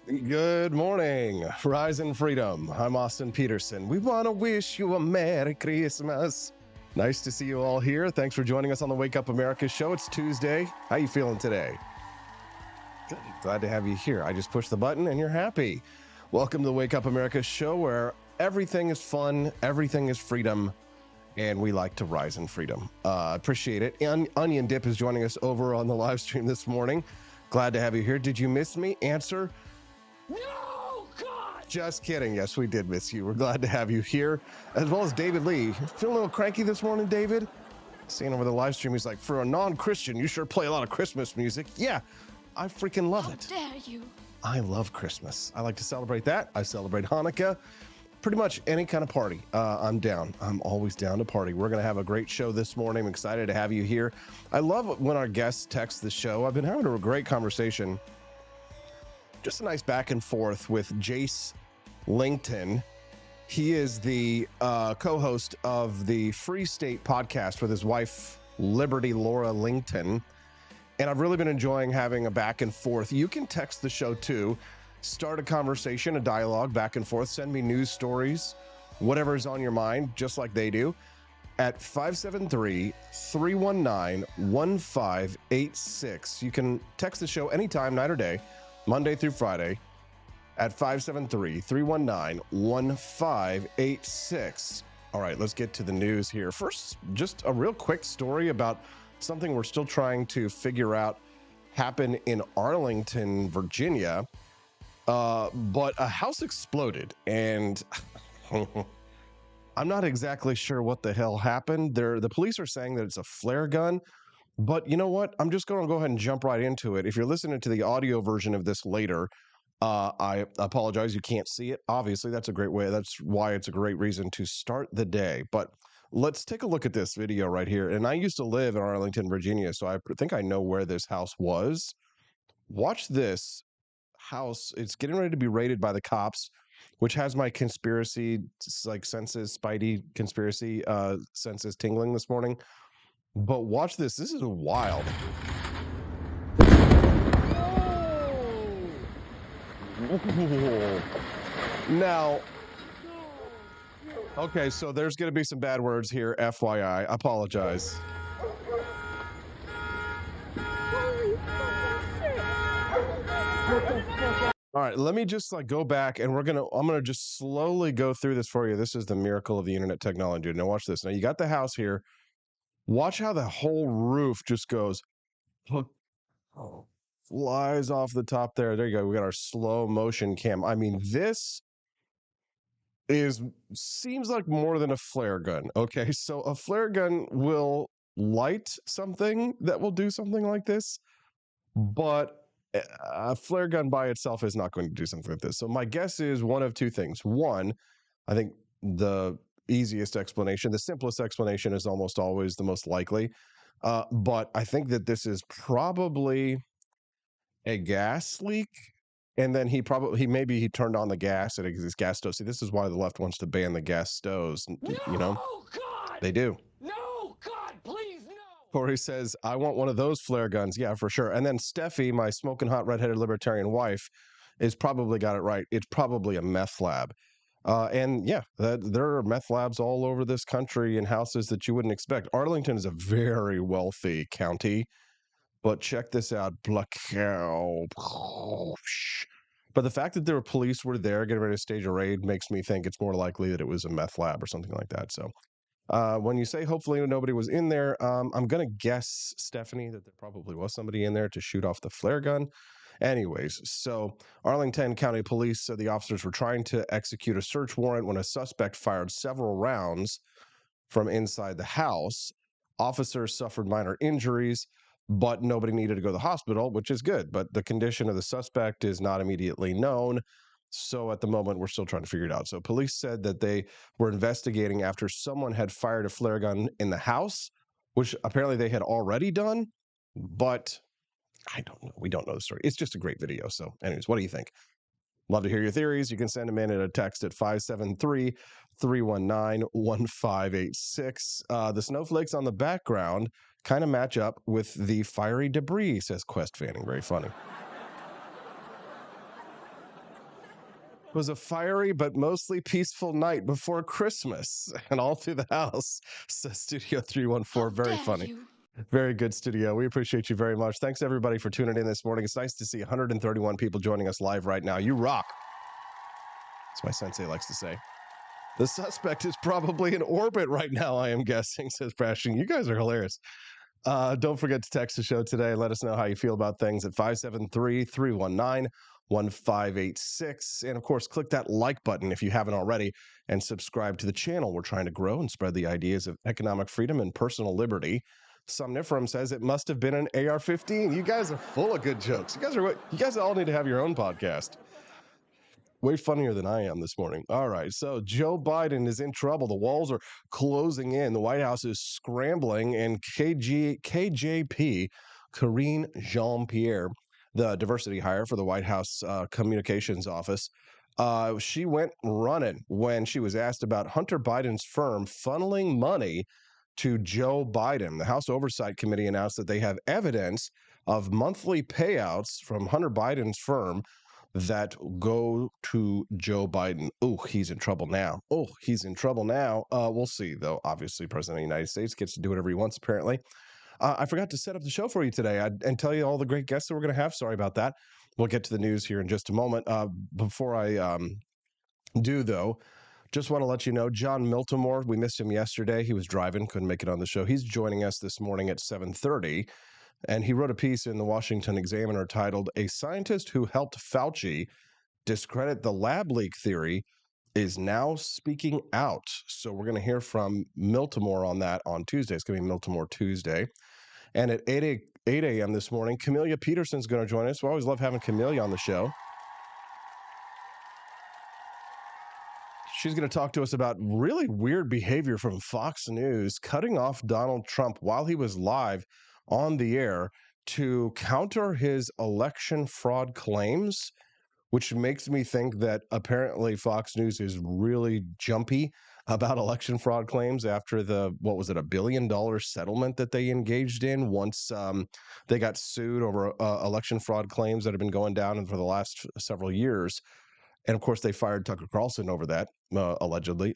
Good morning, Rise and Freedom. I'm Austin Peterson. We want to wish you a Merry Christmas. Nice to see you all here. Thanks for joining us on the Wake Up America show. It's Tuesday. How you feeling today? Good. Glad to have you here. I just pushed the button and you're happy. Welcome to the Wake Up America show, where everything is fun, everything is freedom, and we like to rise in freedom. Appreciate it. Onion Dip is joining us over on the live stream this morning. Glad to have you here. Did you miss me? Answer: no, God! Just kidding. Yes, we did miss you. We're glad to have you here, as well as David Lee. Feeling a little cranky this morning, David? Seeing over the live stream, he's like, for a non-Christian, you sure play a lot of Christmas music. Yeah, I freaking love it. How dare you? I love Christmas. I like to celebrate that. I celebrate Hanukkah. Pretty much any kind of party. I'm down. I'm always down to party. We're going to have a great show this morning. I'm excited to have you here. I love when our guests text the show. I've been having a great conversation. Just a nice back and forth with Jace Langton. He is the co-host of the Free State podcast with his wife, Liberty Laura Langton. And I've really been enjoying having a back and forth. You can text the show too. Start a conversation, a dialogue back and forth. Send me news stories, whatever is on your mind, just like they do, at 573-319-1586. You can text the show anytime, night or day, Monday through Friday, at 573-319-1586. All right, let's get to the news here. First, just a real quick story about something we're still trying to figure out happened in Arlington, Virginia. But a house exploded, and I'm not exactly sure what the hell happened. The police are saying that it's a flare gun. But you know what? I'm just going to go ahead and jump right into it. If you're listening to the audio version of this later, I apologize. You can't see it. Obviously, that's a great way. That's why it's a great reason to start the day. But let's take a look at this video right here. And I used to live in Arlington, Virginia, so I think I know where this house was. Watch this house. It's getting ready to be raided by the cops, which has my conspiracy, like senses, Spidey conspiracy senses tingling this morning. But watch this. This is wild. Now, okay, so there's going to be some bad words here, FYI. I apologize. All right, let me just go back, and I'm gonna just slowly go through this for you. This is the miracle of the internet technology. Now watch this. Now you got the house here. Watch how the whole roof just goes, flies off the top there. There you go. We got our slow motion cam. I mean, this seems like more than a flare gun. Okay, so a flare gun will light something that will do something like this, but a flare gun by itself is not going to do something like this. So my guess is one of two things. One, I think the easiest explanation, the simplest explanation is almost always the most likely. But I think that this is probably a gas leak. And then he turned on the gas at his gas stove. See, this is why the left wants to ban the gas stoves. No, God! They do. No, God, please, no! Corey says, I want one of those flare guns. Yeah, for sure. And then Steffi, my smoking hot redheaded libertarian wife, is probably got it right. It's probably a meth lab. And yeah, there are meth labs all over this country in houses that you wouldn't expect. Arlington is a very wealthy county. But check this out. But the fact that there were police were there getting ready to stage a raid makes me think it's more likely that it was a meth lab or something like that. So when you say hopefully nobody was in there, I'm going to guess, Stephanie, that there probably was somebody in there to shoot off the flare gun. Anyways, so Arlington County Police said the officers were trying to execute a search warrant when a suspect fired several rounds from inside the house. Officers suffered minor injuries, but nobody needed to go to the hospital, which is good. But the condition of the suspect is not immediately known. So at the moment, we're still trying to figure it out. So police said that they were investigating after someone had fired a flare gun in the house, which apparently they had already done. But I don't know. We don't know the story. It's just a great video. So anyways, what do you think? Love to hear your theories. You can send them in at a text at 573-319-1586. The snowflakes on the background kind of match up with the fiery debris, says Quest Fanning. Very funny. was a fiery but mostly peaceful night before Christmas and all through the house, says Studio 314. Very funny. Very good, Studio. We appreciate you very much. Thanks, everybody, for tuning in this morning. It's nice to see 131 people joining us live right now. You rock. That's my sensei likes to say. The suspect is probably in orbit right now, I am guessing, says Brashing. You guys are hilarious. Don't forget to text the show today. Let us know how you feel about things at 573-319-1586. And, of course, click that like button if you haven't already and subscribe to the channel. We're trying to grow and spread the ideas of economic freedom and personal liberty. Somnifram says it must have been an AR-15. You guys are full of good jokes. You guys all need to have your own podcast. Way funnier than I am this morning. All right, so Joe Biden is in trouble. The walls are closing in. The White House is scrambling, and KJP, Karine Jean-Pierre, the diversity hire for the White House communications office, she went running when she was asked about Hunter Biden's firm funneling money to Joe Biden. The House Oversight Committee announced that they have evidence of monthly payouts from Hunter Biden's firm that go to Joe Biden. Oh, he's in trouble now. We'll see, though. Obviously, President of the United States gets to do whatever he wants, apparently. I forgot to set up the show for you today and tell you all the great guests that we're going to have. Sorry about that. We'll get to the news here in just a moment. Before I do, though, just want to let you know, John Miltimore, we missed him yesterday. He was driving, couldn't make it on the show. He's joining us this morning at 7:30. And he wrote a piece in the Washington Examiner titled, "A Scientist Who Helped Fauci Discredit the Lab Leak Theory is Now Speaking Out." So we're going to hear from Miltimore on that on Tuesday. It's going to be Miltimore Tuesday. And at 8 a.m. this morning, Camelia Peterson's going to join us. We always love having Camelia on the show. She's going to talk to us about really weird behavior from Fox News, cutting off Donald Trump while he was live on the air to counter his election fraud claims, which makes me think that apparently Fox News is really jumpy about election fraud claims after the, what was it, $1 billion settlement that they engaged in once they got sued over election fraud claims that have been going down for the last several years. And of course, they fired Tucker Carlson over that, allegedly.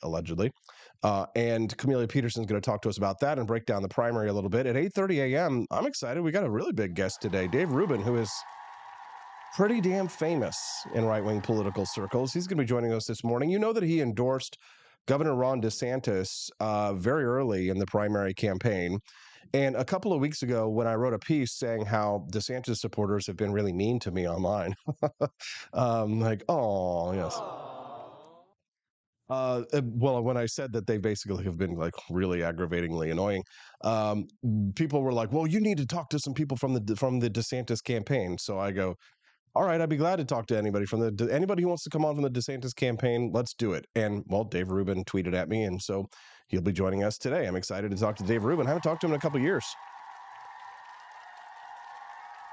And Camelia Peterson's going to talk to us about that and break down the primary a little bit. At 8:30 a.m., I'm excited. We got a really big guest today, Dave Rubin, who is pretty damn famous in right-wing political circles. He's going to be joining us this morning. You know that he endorsed Governor Ron DeSantis very early in the primary campaign. And a couple of weeks ago, when I wrote a piece saying how DeSantis supporters have been really mean to me online, like, oh, yes. Well, when I said that they basically have been like really aggravatingly annoying, people were like, well, you need to talk to some people from the DeSantis campaign. So I go, all right, I'd be glad to talk to anybody anybody who wants to come on from the DeSantis campaign. Let's do it. And well, Dave Rubin tweeted at me, and so he'll be joining us today. I'm excited to talk to Dave Rubin. I haven't talked to him in a couple of years.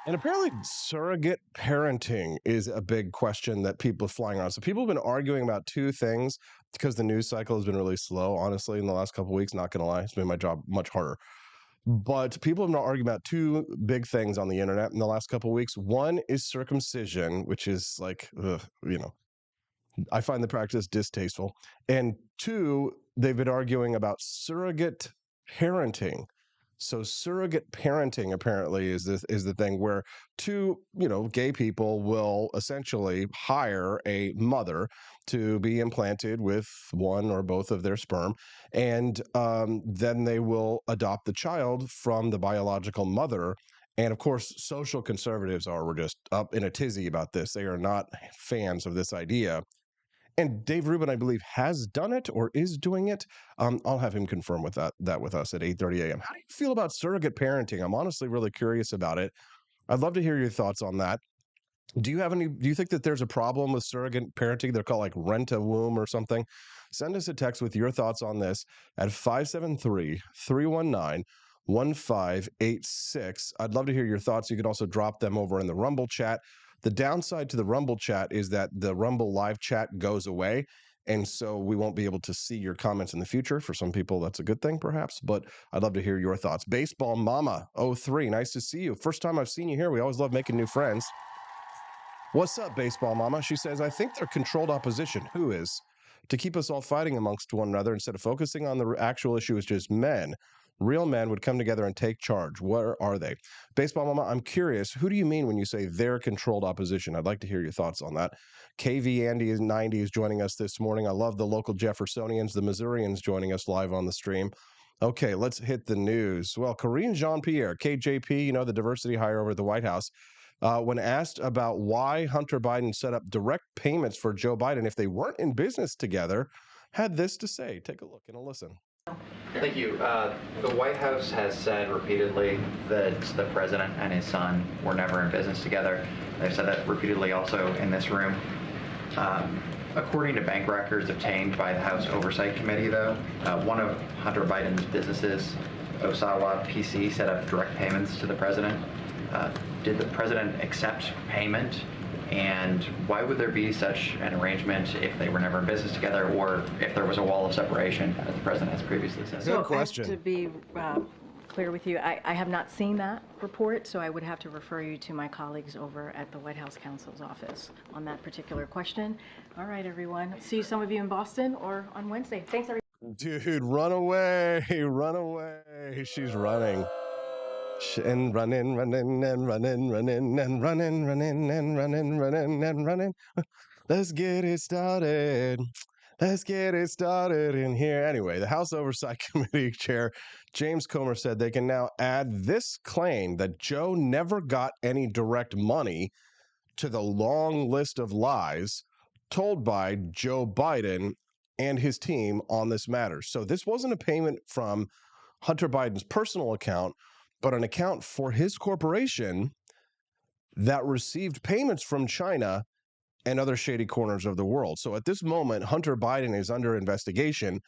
And apparently surrogate parenting is a big question that people are flying around. So people have been arguing about two things because the news cycle has been really slow, honestly, in the last couple of weeks. Not going to lie, it's made my job much harder. But people have been arguing about two big things on the internet in the last couple of weeks. One is circumcision, which is like, I find the practice distasteful. And two, they've been arguing about surrogate parenting. So surrogate parenting apparently is the thing where two, gay people will essentially hire a mother to be implanted with one or both of their sperm, and then they will adopt the child from the biological mother. And of course, social conservatives were just up in a tizzy about this. They are not fans of this idea. And Dave Rubin, I believe, has done it or is doing it. I'll have him confirm with that with us at 8:30 a.m. How do you feel about surrogate parenting? I'm honestly really curious about it. I'd love to hear your thoughts on that. Do you think that there's a problem with surrogate parenting? They're called like rent a womb or something. Send us a text with your thoughts on this at 573-319-1586. I'd love to hear your thoughts. You can also drop them over in the Rumble chat. The downside to the Rumble chat is that the Rumble live chat goes away, and so we won't be able to see your comments in the future. For some people, that's a good thing, perhaps, but I'd love to hear your thoughts. Baseball Mama 03, nice to see you. First time I've seen you here. We always love making new friends. What's up, baseball mama? She says, I think they're controlled opposition. Who is? To keep us all fighting amongst one another instead of focusing on the actual issue as just men. Real men would come together and take charge. Where are they? Baseball mama, I'm curious. Who do you mean when you say they're controlled opposition? I'd like to hear your thoughts on that. KV Andy is 90 is joining us this morning. I love the local Jeffersonians, the Missourians joining us live on the stream. Okay, let's hit the news. Well, Karine Jean-Pierre, KJP, you know, the diversity hire over at the White House, when asked about why Hunter Biden set up direct payments for Joe Biden if they weren't in business together, had this to say. Take a look and a listen. Thank you. The White House has said repeatedly that the president and his son were never in business together. They've said that repeatedly also in this room. According to bank records obtained by the House Oversight Committee, though, one of Hunter Biden's businesses, Osawa PC, set up direct payments to the president. Did the president accept payment? And why would there be such an arrangement if they were never in business together, or if there was a wall of separation, as the president has previously said? Good question. To be clear with you, I have not seen that report, so I would have to refer you to my colleagues over at the White House counsel's office on that particular question. All right, everyone. See some of you in Boston or on Wednesday. Thanks, everyone. Dude, run away, run away. She's running. And running, running, and running, running, and running, running, and running, running, and running. Let's get it started. Let's get it started in here. Anyway, the House Oversight Committee Chair James Comer said they can now add this claim that Joe never got any direct money to the long list of lies told by Joe Biden and his team on this matter. So this wasn't a payment from Hunter Biden's personal account, but an account for his corporation that received payments from China and other shady corners of the world. So at this moment, Hunter Biden is under investigation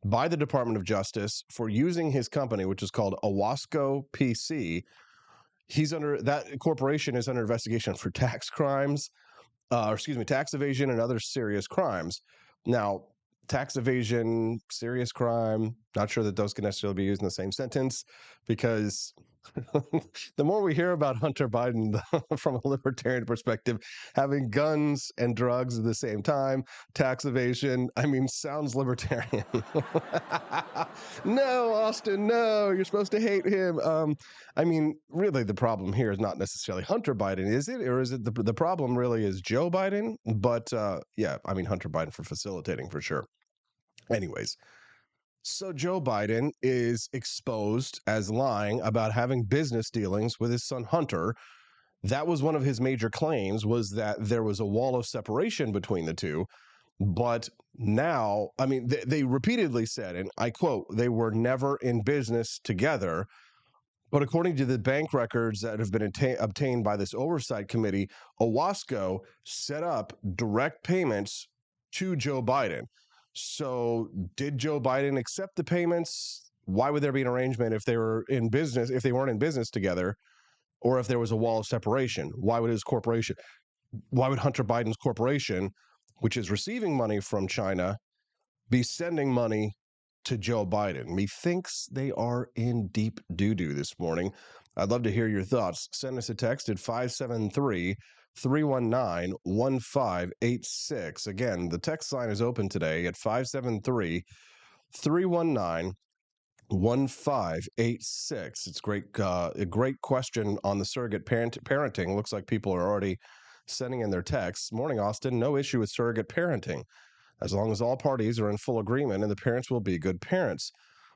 by the Department of Justice for using his company, which is called Owasco PC. That corporation is under investigation for tax crimes, tax evasion and other serious crimes. Now, tax evasion, serious crime, not sure that those can necessarily be used in the same sentence, because the more we hear about Hunter Biden from a libertarian perspective, having guns and drugs at the same time, tax evasion, sounds libertarian. No, Austin, no, you're supposed to hate him. Really, the problem here is not necessarily Hunter Biden, is it? Or is it the problem really is Joe Biden? But Hunter Biden for facilitating for sure. Anyways, so Joe Biden is exposed as lying about having business dealings with his son Hunter. That was one of his major claims, was that there was a wall of separation between the two. But now, they repeatedly said, and I quote, they were never in business together. But according to the bank records that have been obtained by this oversight committee, Owasco set up direct payments to Joe Biden. So did Joe Biden accept the payments? Why would there be an arrangement if they weren't in business together, or if there was a wall of separation? Why would Hunter Biden's corporation, which is receiving money from China, be sending money to Joe Biden? Methinks they are in deep doo-doo this morning. I'd love to hear your thoughts. Send us a text at 573-319-1586. Again, the text line is open today at 573-319-1586. It's a great question on the surrogate parenting. Looks like people are already sending in their texts. Morning, Austin. No issue with surrogate parenting, as long as all parties are in full agreement and the parents will be good parents.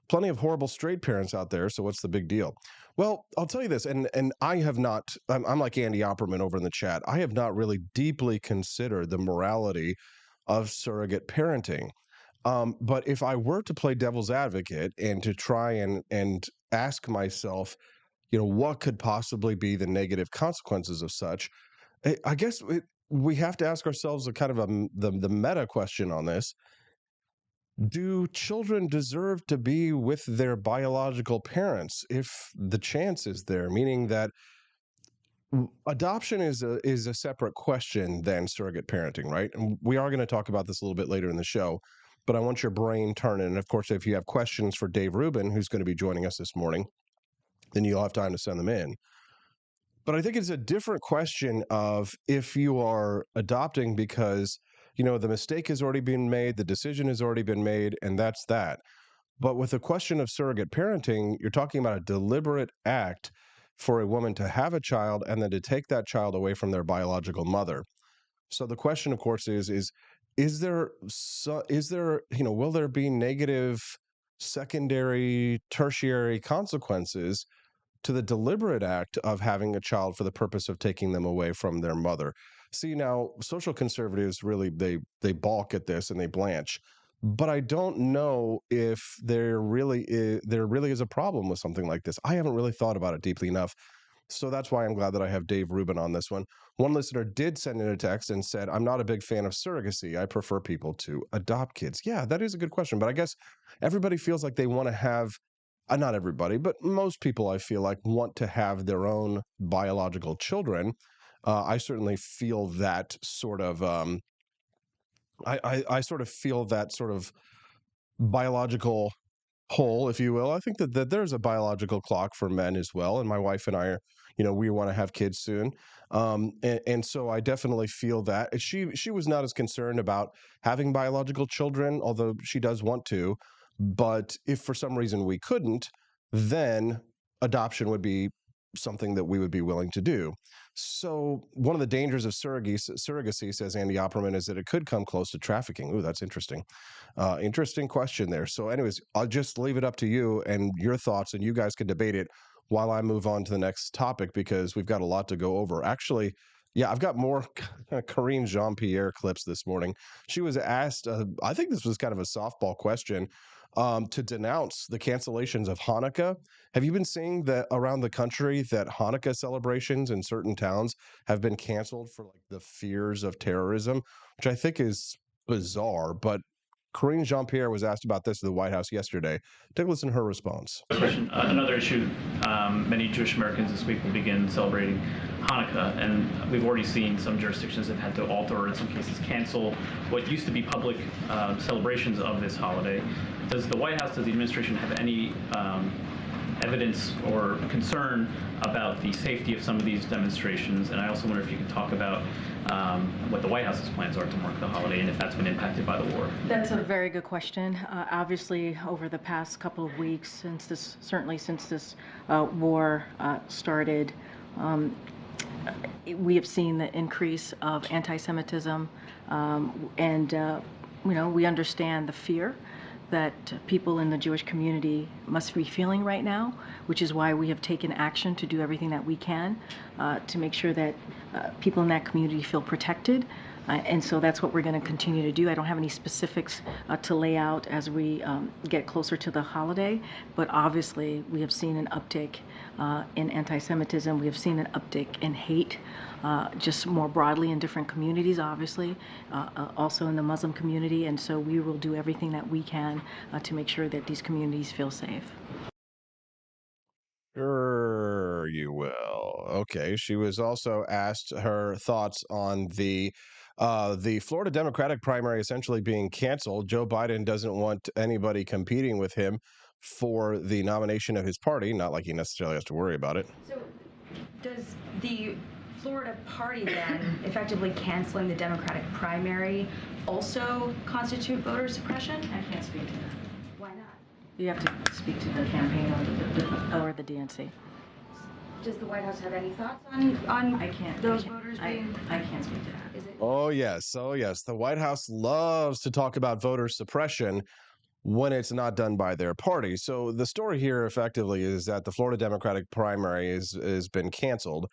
Plenty of horrible straight parents out there, so what's the big deal? Well, I'll tell you this, and I have not, I'm like Andy Opperman over in the chat, I have not really deeply considered the morality of surrogate parenting. But if I were to play devil's advocate and to try and ask myself, what could possibly be the negative consequences of such, I guess we have to ask ourselves the meta question on this. Do children deserve to be with their biological parents if the chance is there? Meaning that adoption is a separate question than surrogate parenting, right? And we are going to talk about this a little bit later in the show, but I want your brain turning. And of course, if you have questions for Dave Rubin, who's going to be joining us this morning, then you'll have time to send them in. But I think it's a different question of if you are adopting because, the mistake has already been made, the decision has already been made, and that's that. But with the question of surrogate parenting, you're talking about a deliberate act for a woman to have a child and then to take that child away from their biological mother. So the question, of course, will there be negative secondary, tertiary consequences to the deliberate act of having a child for the purpose of taking them away from their mother? See, now social conservatives really they balk at this and they blanch. But I don't know if there really is a problem with something like this. I haven't really thought about it deeply enough. So that's why I'm glad that I have Dave Rubin on this one. One listener did send in a text and said, I'm not a big fan of surrogacy. I prefer people to adopt kids. Yeah, that is a good question. But I guess everybody feels like they want to have, not everybody, but most people I feel like want to have their own biological children. I certainly feel that sort of, I sort of feel that sort of biological hole, if you will. I think that there's a biological clock for men as well. And my wife and I are, we want to have kids soon. And so I definitely feel that. She was not as concerned about having biological children, although she does want to. But if for some reason we couldn't, then adoption would be something that we would be willing to do. So one of the dangers of surrogacy, says Andy Opperman, is that it could come close to trafficking. Ooh, that's interesting. Interesting question there. So anyways, I'll just leave it up to you and your thoughts, and you guys can debate it while I move on to the next topic, because we've got a lot to go over. Actually, yeah, I've got more Karine Jean-Pierre clips this morning. She was asked, I think this was kind of a softball question, to denounce the cancellations of Hanukkah. Have you been seeing that around the country that Hanukkah celebrations in certain towns have been canceled for like the fears of terrorism, which I think is bizarre. But Karine Jean-Pierre was asked about this at the White House yesterday. Take a listen to her response. Another issue, many Jewish Americans this week will begin celebrating Hanukkah, and we've already seen some jurisdictions have had to alter or in some cases cancel what used to be public celebrations of this holiday. Does the White House, does the administration have any evidence or concern about the safety of some of these demonstrations? And I also wonder if you could talk about what the White House's plans are to mark the holiday and if that's been impacted by the war. That's a very good question. Obviously, over the past couple of weeks, since this war started, we have seen the increase of anti-Semitism, and we understand the fear that people in the Jewish community must be feeling right now, which is why we have taken action to do everything that we can to make sure that people in that community feel protected. And so that's what we're going to continue to do. I don't have any specifics to lay out as we get closer to the holiday, but obviously we have seen an uptick in anti-Semitism. We have seen an uptick in hate, just more broadly in different communities, obviously, also in the Muslim community. And so we will do everything that we can to make sure that these communities feel safe. Sure, you will. Okay. She was also asked her thoughts on the Florida Democratic primary essentially being canceled. Joe Biden doesn't want anybody competing with him for the nomination of his party. Not like he necessarily has to worry about it. So does the Florida party then effectively canceling the Democratic primary also constitute voter suppression? I can't speak to that. Why not? You have to speak to the campaign or the DNC. Does the White House have any thoughts on those voters being? I can't speak to that. Is it? Oh, yes. The White House loves to talk about voter suppression when it's not done by their party. So the story here effectively is that the Florida Democratic primary has been canceled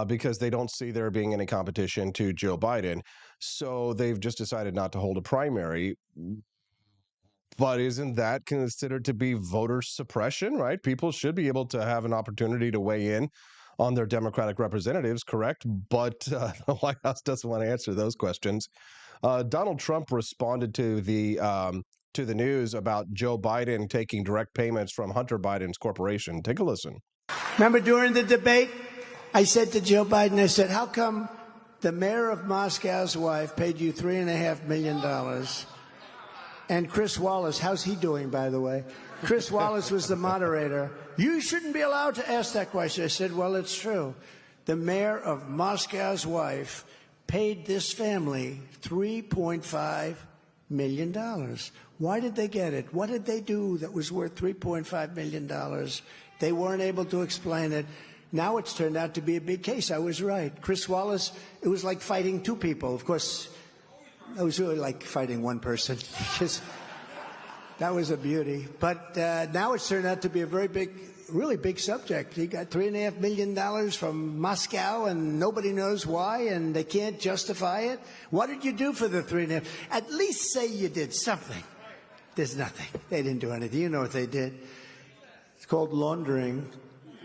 because they don't see there being any competition to Joe Biden. So they've just decided not to hold a primary. But isn't that considered to be voter suppression, right? People should be able to have an opportunity to weigh in on their Democratic representatives, correct? But the White House doesn't want to answer those questions. Donald Trump responded to the news about Joe Biden taking direct payments from Hunter Biden's corporation. Take a listen. Remember during the debate, I said to Joe Biden, I said, how come the mayor of Moscow's wife paid you $3.5 million? And Chris Wallace, how's he doing, by the way? Chris Wallace was the moderator. You shouldn't be allowed to ask that question. I said, well, it's true. The mayor of Moscow's wife paid this family $3.5 million. Why did they get it? What did they do that was worth $3.5 million? They weren't able to explain it. Now it's turned out to be a big case. I was right. Chris Wallace, it was like fighting two people. Of course, it was really like fighting one person because that was a beauty. But now it's turned out to be a very big, really big subject. He got $3.5 million from Moscow, and nobody knows why, and they can't justify it. What did you do for the 3.5? At least say you did something. There's nothing. They didn't do anything. You know what they did. It's called laundering.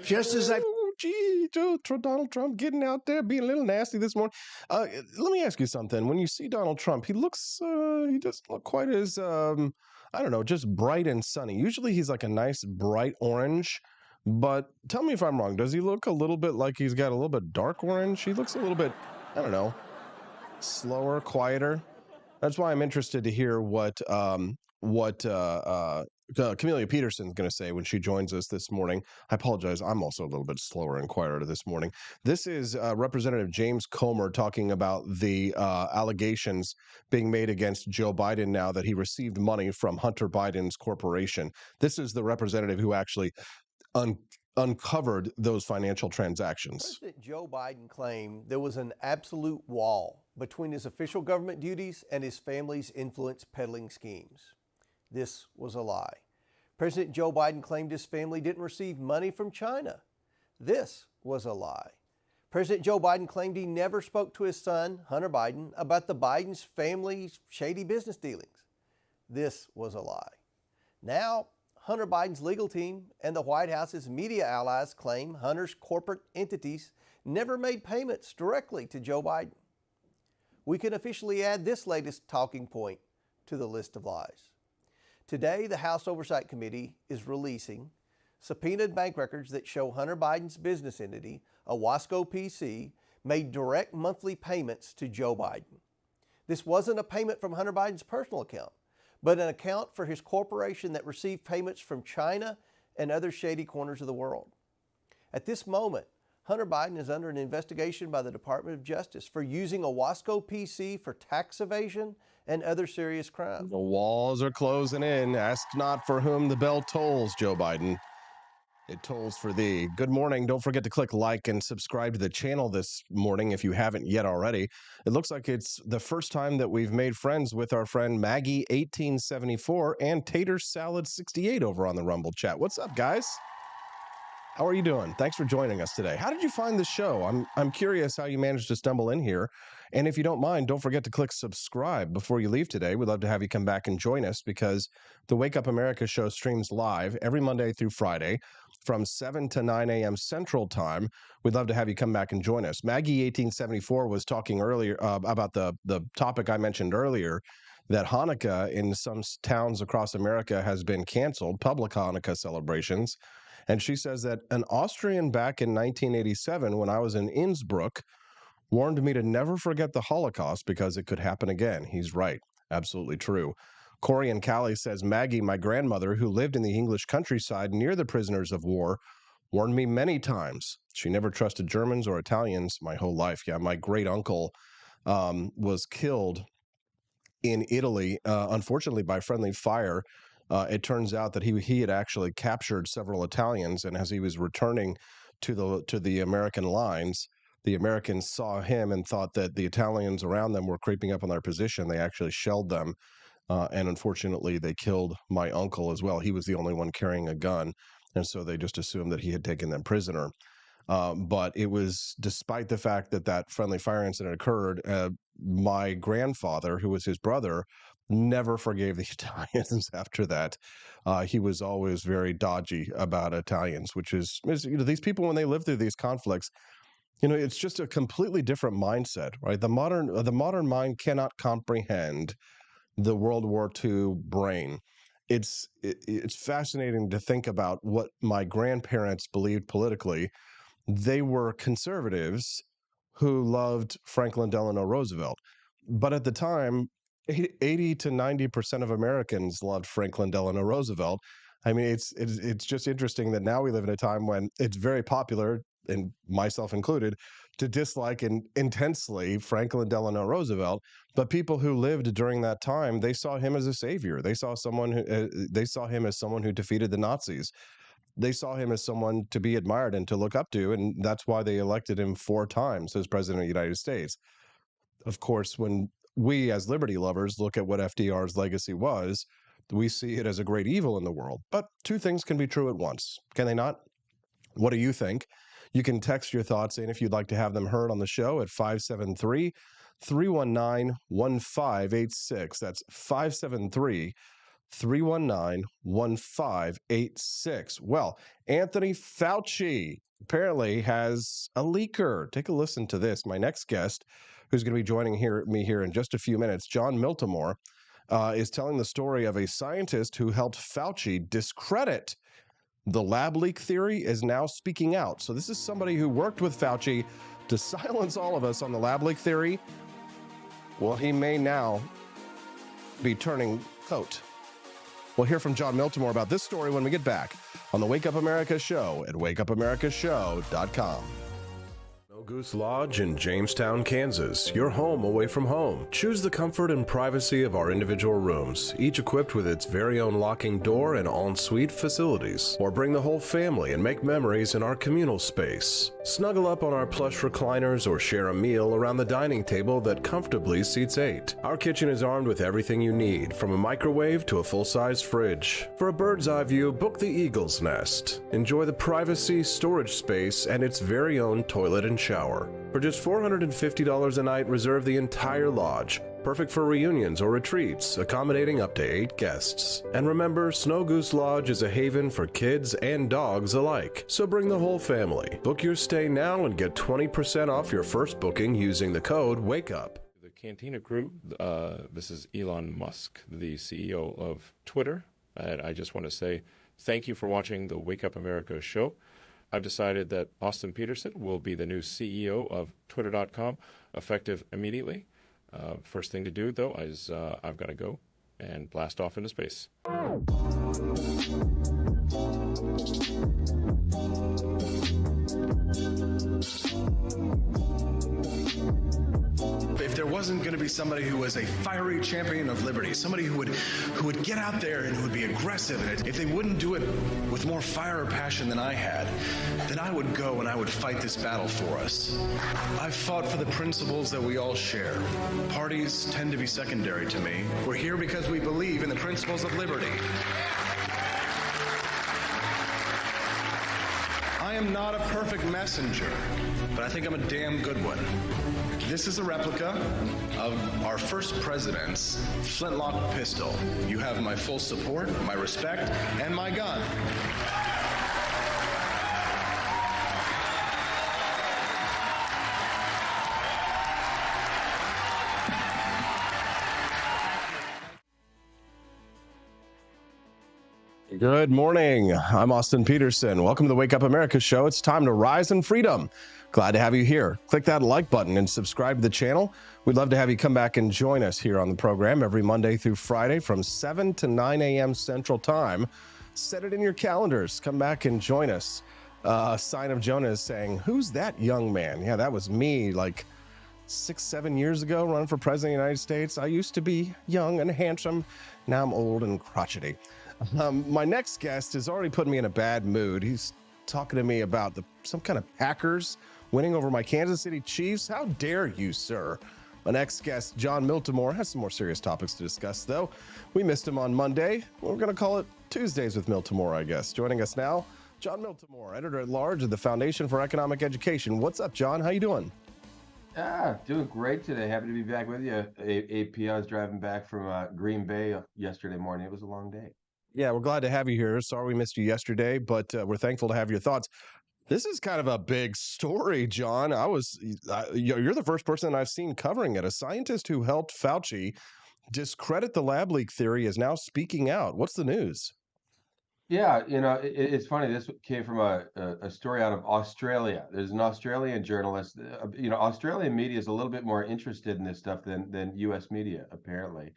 Just as I... Gee, Donald Trump getting out there being a little nasty this morning. Let me ask you something. When you see Donald Trump, he doesn't look quite as, I don't know, just bright and sunny. Usually he's like a nice bright orange, but tell me if I'm wrong. Does he look a little bit like he's got a little bit dark orange? He looks a little bit, I don't know, slower, quieter. That's why I'm interested to hear what Camelia Peterson's going to say when she joins us this morning. I apologize. I'm also a little bit slower and quieter this morning. This is Representative James Comer talking about the allegations being made against Joe Biden now that he received money from Hunter Biden's corporation. This is the representative who actually uncovered those financial transactions. President Joe Biden claimed there was an absolute wall between his official government duties and his family's influence peddling schemes. This was a lie. President Joe Biden claimed his family didn't receive money from China. This was a lie. President Joe Biden claimed he never spoke to his son, Hunter Biden, about the Biden's family's shady business dealings. This was a lie. Now, Hunter Biden's legal team and the White House's media allies claim Hunter's corporate entities never made payments directly to Joe Biden. We can officially add this latest talking point to the list of lies. Today, the House Oversight Committee is releasing subpoenaed bank records that show Hunter Biden's business entity, Owasco PC, made direct monthly payments to Joe Biden. This wasn't a payment from Hunter Biden's personal account, but an account for his corporation that received payments from China and other shady corners of the world. At this moment, Hunter Biden is under an investigation by the Department of Justice for using Owasco PC for tax evasion and other serious crimes. The walls are closing in. Ask not for whom the bell tolls, Joe Biden. It tolls for thee. Good morning. Don't forget to click like and subscribe to the channel this morning if you haven't yet already. It looks like it's the first time that we've made friends with our friend Maggie1874 and Tater Salad 68 over on the Rumble chat. What's up, guys? How are you doing? Thanks for joining us today. How did you find the show? I'm curious how you managed to stumble in here. And if you don't mind, don't forget to click subscribe before you leave today. We'd love to have you come back and join us because the Wake Up America show streams live every Monday through Friday from 7 to 9 a.m. Central Time. We'd love to have you come back and join us. Maggie1874 was talking earlier about the topic I mentioned earlier, that Hanukkah in some towns across America has been canceled, public Hanukkah celebrations. And she says that an Austrian back in 1987, when I was in Innsbruck, warned me to never forget the Holocaust because it could happen again. He's right. Absolutely true. Corey and Callie says, Maggie, my grandmother, who lived in the English countryside near the prisoners of war, warned me many times. She never trusted Germans or Italians my whole life. Yeah, my great uncle was killed in Italy, unfortunately by friendly fire. It turns out that he had actually captured several Italians, and as he was returning to the American lines, the Americans saw him and thought that the Italians around them were creeping up on their position. They actually shelled them, and unfortunately, they killed my uncle as well. He was the only one carrying a gun, and so they just assumed that he had taken them prisoner. But it was despite the fact that that friendly fire incident occurred, my grandfather, who was his brother, never forgave the Italians after that. He was always very dodgy about Italians, which is these people, when they live through these conflicts, it's just a completely different mindset, right? The modern mind cannot comprehend the World War II brain. It's fascinating to think about what my grandparents believed politically. They were conservatives who loved Franklin Delano Roosevelt. But at the time, 80 to 90% of Americans loved Franklin Delano Roosevelt. I mean, it's just interesting that now we live in a time when it's very popular and myself included, to dislike intensely Franklin Delano Roosevelt. But people who lived during that time, they saw him as a savior. They saw him as someone who defeated the Nazis. They saw him as someone to be admired and to look up to, and that's why they elected him 4 times as president of the United States. Of course, when we as liberty lovers look at what FDR's legacy was, we see it as a great evil in the world. But two things can be true at once, can they not? What do you think? You can text your thoughts in if you'd like to have them heard on the show at 573 319 1586. That's 573 319 1586. Well, Anthony Fauci apparently has a leaker. Take a listen to this. My next guest, who's going to be joining me here in just a few minutes, John Miltimore, is telling the story of a scientist who helped Fauci discredit the lab leak theory, is now speaking out. So this is somebody who worked with Fauci to silence all of us on the lab leak theory. Well, he may now be turning coat. We'll hear from John Miltimore about this story when we get back on the Wake Up America show at wakeupAmericaShow.com. Goose Lodge in Jamestown, Kansas, your home away from home. Choose the comfort and privacy of our individual rooms, each equipped with its very own locking door and en-suite facilities. Or bring the whole family and make memories in our communal space. Snuggle up on our plush recliners or share a meal around the dining table that comfortably seats 8. Our kitchen is armed with everything you need, from a microwave to a full-size fridge. For a bird's eye view, book the Eagle's Nest. Enjoy the privacy, storage space, and its very own toilet and shower. For just $450 a night, reserve the entire lodge. Perfect for reunions or retreats, accommodating up to 8 guests. And remember, Snow Goose Lodge is a haven for kids and dogs alike. So bring the whole family. Book your stay now and get 20% off your first booking using the code WAKEUP. The Cantina crew, this is Elon Musk, the CEO of Twitter. And I just want to say thank you for watching the Wake Up America show. I've decided that Austin Peterson will be the new CEO of Twitter.com, effective immediately. First thing to do, though, is I've got to go and blast off into space. If there wasn't going to be somebody who was a fiery champion of liberty, somebody who would get out there and who would be aggressive, and if they wouldn't do it with more fire or passion than I had, then I would go and I would fight this battle for us. I've fought for the principles that we all share. Parties tend to be secondary to me. We're here because we believe in the principles of liberty. I am not a perfect messenger, but I think I'm a damn good one. This is a replica of our first president's flintlock pistol. You have my full support, my respect, and my gun. Good morning. I'm Austin Peterson. Welcome to the Wake Up America show. It's time to rise in freedom. Glad to have you here. Click that like button and subscribe to the channel. We'd love to have you come back and join us here on the program every Monday through Friday from 7 to 9 a.m. Central Time. Set it in your calendars. Come back and join us. Sign of Jonah is saying, who's that young man? Yeah, that was me like 6-7 years ago running for president of the United States. I used to be young and handsome. Now I'm old and crotchety. My next guest has already put me in a bad mood. He's talking to me about some kind of Packers winning over my Kansas City Chiefs. How dare you, sir? My next guest, John Miltimore, has some more serious topics to discuss, though. We missed him on Monday. We're going to call it Tuesdays with Miltimore, I guess. Joining us now, John Miltimore, editor-at-large of the Foundation for Economic Education. What's up, John? How you doing? Doing great today. Happy to be back with you. AP, I was driving back from Green Bay yesterday morning. It was a long day. Yeah, we're glad to have you here. Sorry we missed you yesterday, but we're thankful to have your thoughts. This is kind of a big story, John. You're the first person I've seen covering it. A scientist who helped Fauci discredit the lab leak theory is now speaking out. What's the news? Yeah, it's funny. This came from a story out of Australia. There's an Australian journalist. Australian media is a little bit more interested in this stuff than U.S. media, apparently.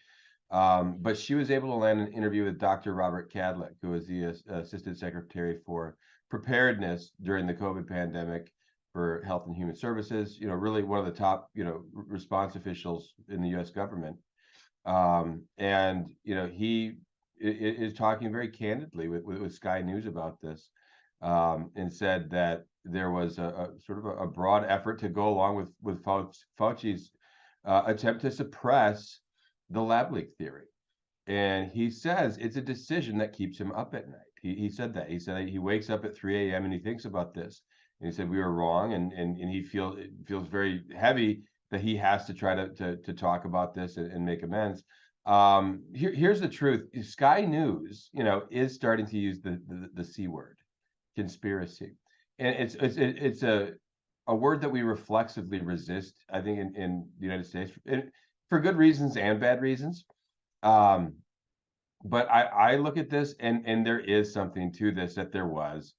But she was able to land an interview with Dr. Robert Cadlick, who was the Assistant Secretary for Preparedness during the COVID pandemic. for Health and Human Services, really one of the top, response officials in the U.S. government. And, he is talking very candidly with Sky News about this, and said that there was a sort of a broad effort to go along with Fauci's attempt to suppress the lab leak theory. And he says it's a decision that keeps him up at night. He said that. He said he wakes up at 3 a.m. and he thinks about this. And he said we were wrong, and he feels very heavy that he has to try to talk about this and make amends. Here's the truth: Sky News, is starting to use the C word, conspiracy, and it's a word that we reflexively resist, I think, in the United States, for good reasons and bad reasons. But I look at this, and there is something to this, that there was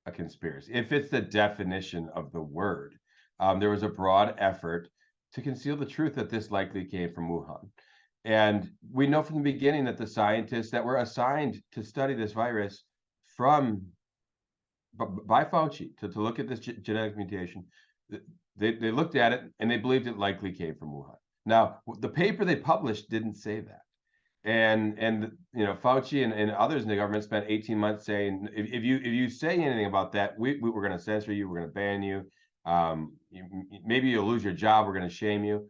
a conspiracy. If it's the definition of the word, there was a broad effort to conceal the truth that this likely came from Wuhan. And we know from the beginning that the scientists that were assigned to study this virus by Fauci to look at this genetic mutation, they looked at it and they believed it likely came from Wuhan. Now, the paper they published didn't say that. And Fauci and others in the government spent 18 months saying, if you say anything about that, we're going to censor you, we're going to ban you, maybe you'll lose your job, we're going to shame you.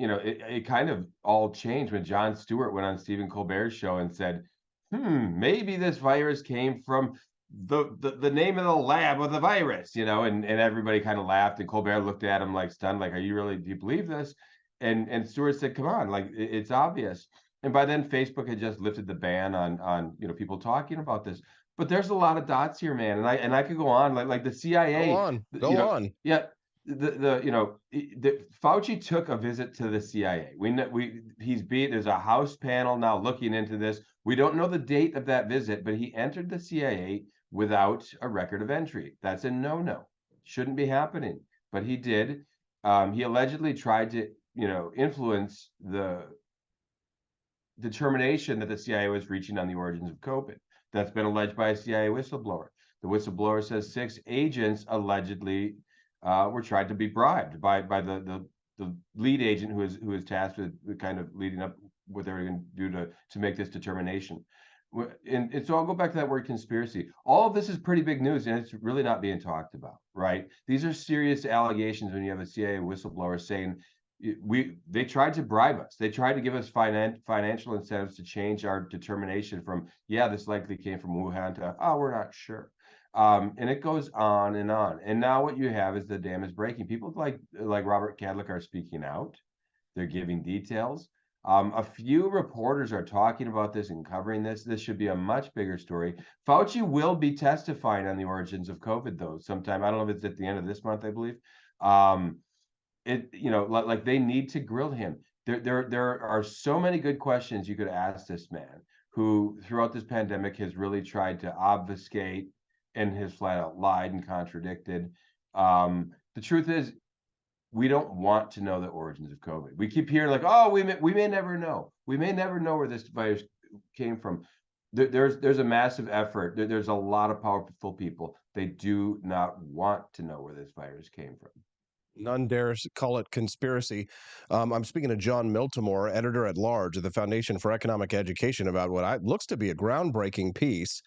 It kind of all changed when Jon Stewart went on Stephen Colbert's show and said, maybe this virus came from the name of the lab of the virus, and everybody kind of laughed, and Colbert looked at him like stunned, like, do you believe this? And Stewart said, come on, like, it's obvious. And by then Facebook had just lifted the ban on people talking about this. But there's a lot of dots here, man. And I could go on, like the CIA. Go on. Yeah. The Fauci took a visit to the CIA. There's a House panel now looking into this. We don't know the date of that visit, but he entered the CIA without a record of entry. That's a no-no. Shouldn't be happening. But he did. He allegedly tried to influence the determination that the CIA was reaching on the origins of COVID. That's been alleged by a CIA whistleblower. The whistleblower says 6 agents allegedly were tried to be bribed by the lead agent who is tasked with kind of leading up what they were going to do to make this determination. And so I'll go back to that word conspiracy. All of this is pretty big news, and it's really not being talked about, right? These are serious allegations when you have a CIA whistleblower saying they tried to bribe us. They tried to give us financial incentives to change our determination from, this likely came from Wuhan to, we're not sure. And it goes on and on. And now what you have is the dam is breaking. People like Robert Kadlec are speaking out. They're giving details. A few reporters are talking about this and covering this. This should be a much bigger story. Fauci will be testifying on the origins of COVID, though, sometime. I don't know if it's at the end of this month, I believe. Like they need to grill him. There are so many good questions you could ask this man, who throughout this pandemic has really tried to obfuscate and has flat out lied and contradicted. The truth is, we don't want to know the origins of COVID. We keep hearing like, we may never know. We may never know where this virus came from. There's a massive effort. There's a lot of powerful people. They do not want to know where this virus came from. None dare call it conspiracy. I'm speaking to John Miltimore, editor-at-large of the Foundation for Economic Education, about what looks to be a groundbreaking piece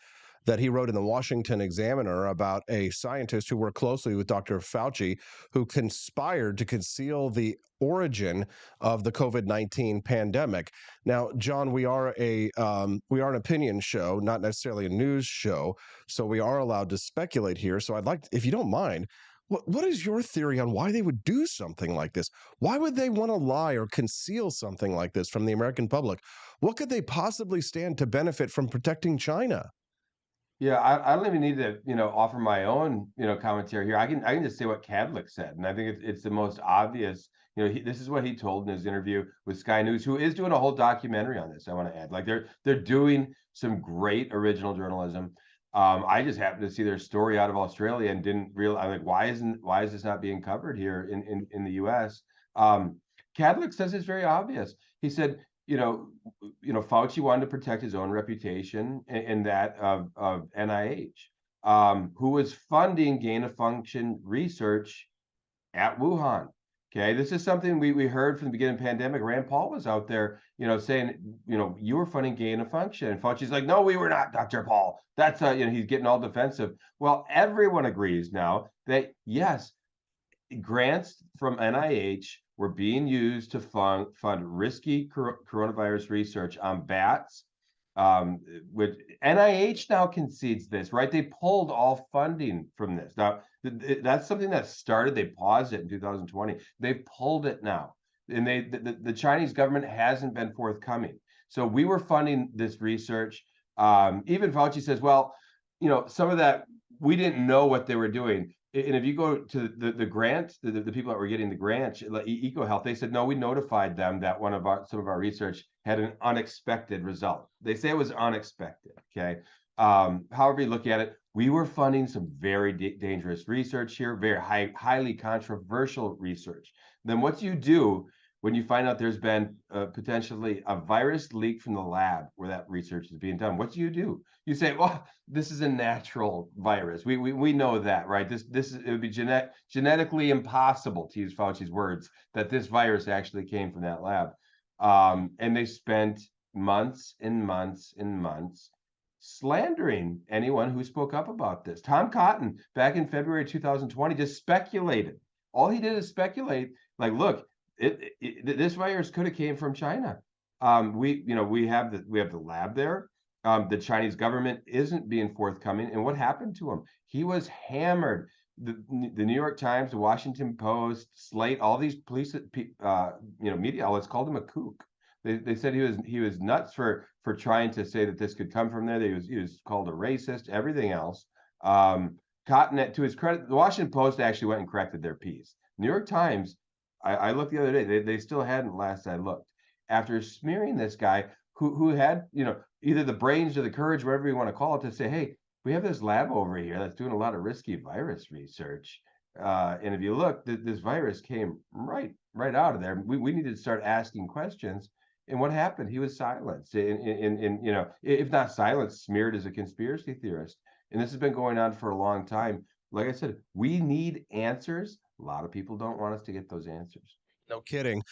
that he wrote in the Washington Examiner about a scientist who worked closely with Dr. Fauci, who conspired to conceal the origin of the COVID-19 pandemic. Now, John, we are an opinion show, not necessarily a news show, so we are allowed to speculate here. So I'd like, if you don't mind, what is your theory on why they would do something like this? Why would they want to lie or conceal something like this from the American public? What could they possibly stand to benefit from protecting China? Yeah, I don't even need to, offer my own, commentary here. I can just say what Kadlec said, and I think it's the most obvious. This is what he told in his interview with Sky News, who is doing a whole documentary on this. I want to add, like they're doing some great original journalism. I just happened to see their story out of Australia and didn't realize, like, why is this not being covered here in the U.S.? Kadlec says it's very obvious. He said, Fauci wanted to protect his own reputation and that of NIH. who was funding gain of function research at Wuhan. Okay, this is something we heard from the beginning of the pandemic. Rand Paul was out there, saying, you were funding gain of function. And Fauci's like, no, we were not, Dr. Paul. That's, he's getting all defensive. Well, everyone agrees now that, yes, grants from NIH were being used to fund risky coronavirus research on bats. Which NIH now concedes this, right? They pulled all funding from this. Now, that's something that started. They paused it in 2020. They pulled it now, and the Chinese government hasn't been forthcoming. So we were funding this research. Even Fauci says, well, some of that we didn't know what they were doing. And if you go to the grant, the people that were getting the grant, like EcoHealth, they said, no, we notified them that some of our research had an unexpected result. They say it was unexpected, okay? However you look at it, we were funding some very dangerous research here, very highly controversial research. Then what do you do when you find out there's been potentially a virus leak from the lab where that research is being done? What do? You say, well, this is a natural virus. We know that, right? It would be genetically impossible, to use Fauci's words, that this virus actually came from that lab. And they spent months and months and months slandering anyone who spoke up about this. Tom Cotton, back in February 2020, just speculated. All he did is speculate, like, look, this virus could have came from China. We have the lab there. The Chinese government isn't being forthcoming. And what happened to him? He was hammered. The New York Times, the Washington Post, Slate, all these police, media outlets called him a kook. They said he was nuts for trying to say that this could come from there. He was called a racist, everything else. Cotton, to his credit, the Washington Post actually went and corrected their piece. New York Times, I looked the other day, they still hadn't last I looked. After smearing this guy who had, either the brains or the courage, whatever you want to call it, to say, hey, we have this lab over here that's doing a lot of risky virus research. And if you look, this virus came right out of there. We needed to start asking questions. And what happened? He was silenced, if not silenced, smeared as a conspiracy theorist. And this has been going on for a long time. Like I said, we need answers. A lot of people don't want us to get those answers. No kidding.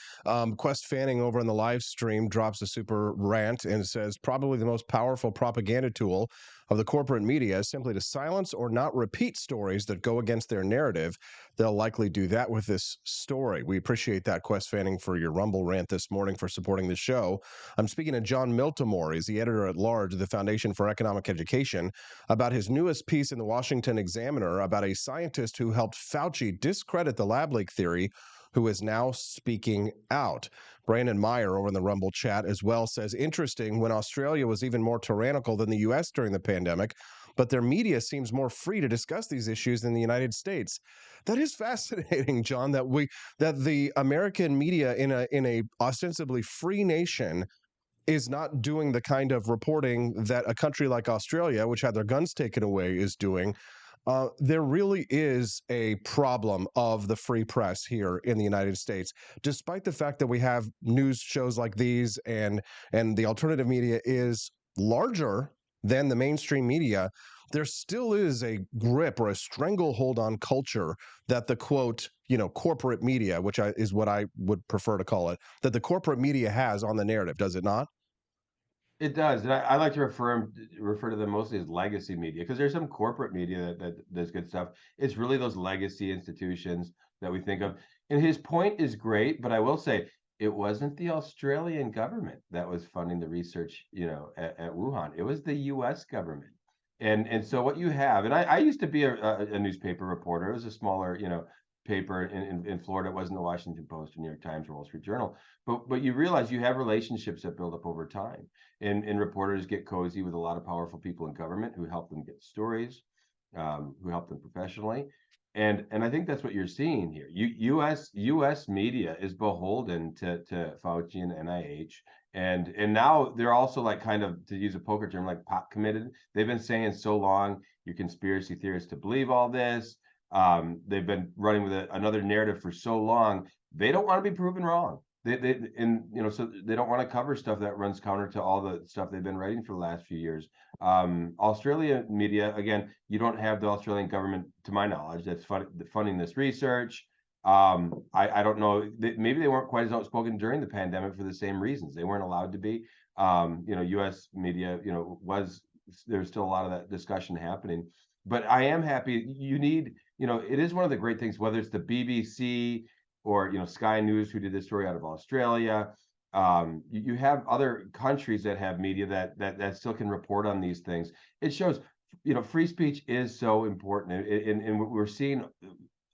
Quest Fanning over on the live stream drops a super rant and says probably the most powerful propaganda tool of the corporate media is simply to silence or not repeat stories that go against their narrative. They'll likely do that with this story. We appreciate that, Quest Fanning, for your Rumble rant this morning, for supporting the show. I'm speaking to John Miltimore. He's the editor-at-large of the Foundation for Economic Education, about his newest piece in the Washington Examiner about a scientist who helped Fauci discredit the lab leak theory, who is now speaking out. Brandon Meyer over in the Rumble chat as well says, interesting, when Australia was even more tyrannical than the U.S. during the pandemic, but their media seems more free to discuss these issues than the United States. That is fascinating, John, that the American media in a ostensibly free nation is not doing the kind of reporting that a country like Australia, which had their guns taken away, is doing. There really is a problem of the free press here in the United States, despite the fact that we have news shows like these and the alternative media is larger than the mainstream media. There still is a grip or a stranglehold on culture that the quote, corporate media, which is what I would prefer to call it, that the corporate media has on the narrative, does it not? It does, and I like to refer to them mostly as legacy media, because there's some corporate media that does good stuff. It's really those legacy institutions that we think of. And his point is great, but I will say it wasn't the Australian government that was funding the research, at Wuhan. It was the U.S. government. And so what you have, and I used to be a newspaper reporter. It was a smaller, paper in Florida. It wasn't the Washington Post or New York Times or Wall Street Journal. But you realize you have relationships that build up over time. And reporters get cozy with a lot of powerful people in government who help them get stories, who help them professionally. And I think that's what you're seeing here. U.S. media is beholden to Fauci and NIH. And now they're also like, kind of, to use a poker term, like pot committed. They've been saying so long, you're conspiracy theorists to believe all this. They've been running with another narrative for so long. They don't want to be proven wrong. So they don't want to cover stuff that runs counter to all the stuff they've been writing for the last few years. Australia media, again, you don't have the Australian government, to my knowledge, that's funding this research. I don't know, maybe they weren't quite as outspoken during the pandemic for the same reasons. They weren't allowed to be. U.S. media, there's still a lot of that discussion happening. But I am happy. You need, it is one of the great things, whether it's the BBC or Sky News, who did this story out of Australia. You have other countries that have media that still can report on these things. It shows, free speech is so important, and we're seeing.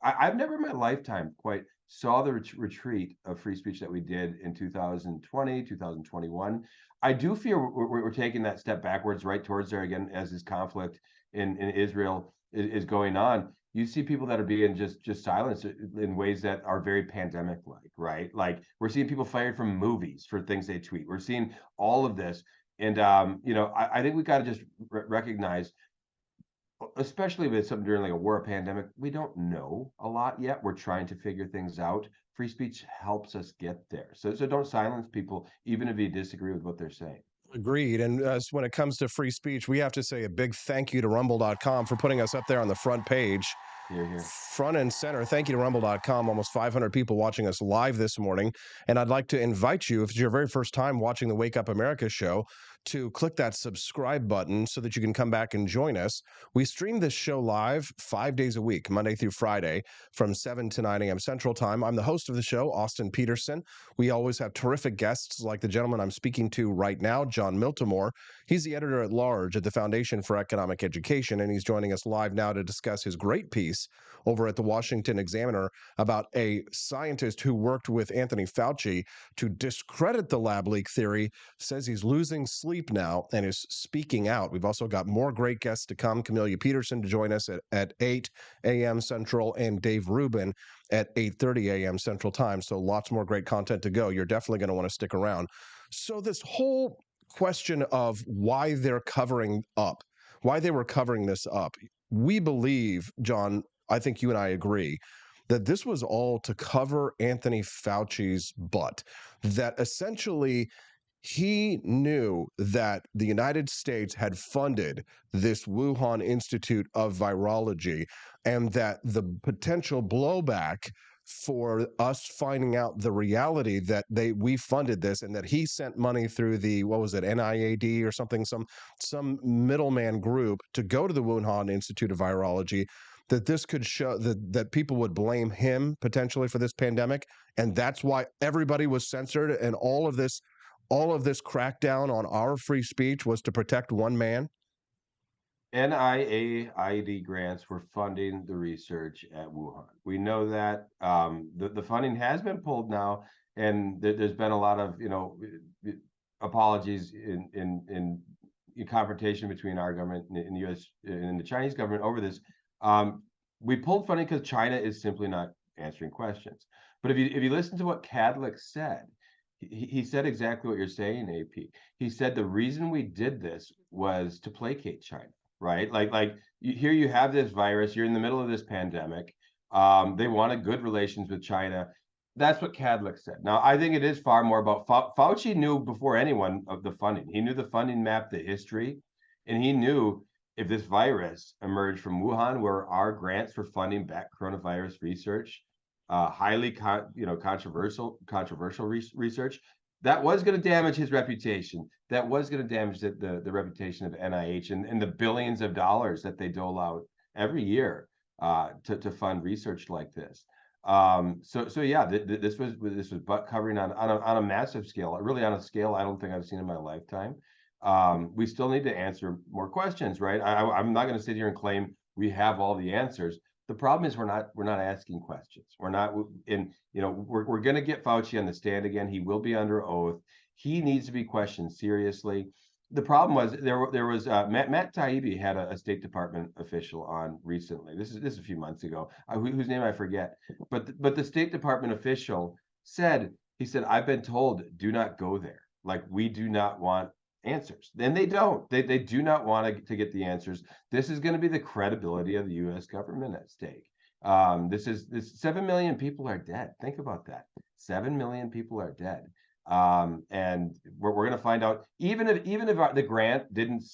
I've never in my lifetime quite saw the retreat of free speech that we did in 2020, 2021. I do fear we're taking that step backwards, right towards there again, as this conflict in Israel is going on. You see people that are being just silenced in ways that are very pandemic-like, right? Like we're seeing people fired from movies for things they tweet. We're seeing all of this, and I think we got to just recognize, especially with something during like a war, a pandemic, we don't know a lot yet. We're trying to figure things out. Free speech helps us get there. So don't silence people, even if you disagree with what they're saying. Agreed. And when it comes to free speech, we have to say a big thank you to rumble.com for putting us up there on the front page. Here. Front and center. Thank you to rumble.com. Almost 500 people watching us live this morning. And I'd like to invite you, if it's your very first time watching the Wake Up America show, to click that subscribe button so that you can come back and join us. We stream this show live 5 days a week, Monday through Friday, from 7 to 9 a.m. Central Time. I'm the host of the show, Austin Peterson. We always have terrific guests like the gentleman I'm speaking to right now, John Miltimore. He's the editor-at-large at the Foundation for Economic Education, and he's joining us live now to discuss his great piece over at the Washington Examiner about a scientist who worked with Anthony Fauci to discredit the lab leak theory, says he's losing sleep now and is speaking out. We've also got more great guests to come. Camelia Peterson to join us at 8 a.m. Central, and Dave Rubin at 8:30 a.m. Central Time. So lots more great content to go. You're definitely going to want to stick around. So this whole question of why they're covering up, why they were covering this up, we believe, John, I think you and I agree, that this was all to cover Anthony Fauci's butt, that essentially he knew that the United States had funded this Wuhan Institute of Virology, and that the potential blowback for us finding out the reality that we funded this, and that he sent money through the, what was it, NIAID or something, some middleman group to go to the Wuhan Institute of Virology, that this could show that people would blame him potentially for this pandemic, and that's why everybody was censored, and all of this crackdown on our free speech was to protect one man. NIAID grants were funding the research at Wuhan. We know that. The funding has been pulled now, and there's been a lot of apologies in confrontation between our government and the U.S. and the Chinese government over this. We pulled funding because China is simply not answering questions. But if you listen to what Kadlec said, he said exactly what you're saying, AP. He said the reason we did this was to placate China, right? Like here you have this virus, you're in the middle of this pandemic. They wanted good relations with China. That's what Kadlec said. Now, I think it is far more about Fauci knew before anyone of the funding. He knew the funding map, the history, and he knew if this virus emerged from Wuhan, where our grants for funding back coronavirus research, highly controversial research, that was going to damage his reputation. That was going to damage the reputation of NIH and the billions of dollars that they dole out every year to fund research like this. So yeah, this was butt covering on a massive scale, really on a scale I don't think I've seen in my lifetime. We still need to answer more questions, right? I'm not going to sit here and claim we have all the answers. The problem is we're not asking questions. We're not we're going to get Fauci on the stand again. He will be under oath. He needs to be questioned seriously. The problem was there was Matt Taibbi had a State Department official on recently. This is a few months ago, whose name I forget. But the State Department official said, I've been told do not go there. Like, we do not want answers. And they don't. They do not want to get the answers. This is going to be the credibility of the U.S. government at stake. This 7 million people are dead. Think about that. 7 million people are dead. And we're going to find out, even if the grant didn't,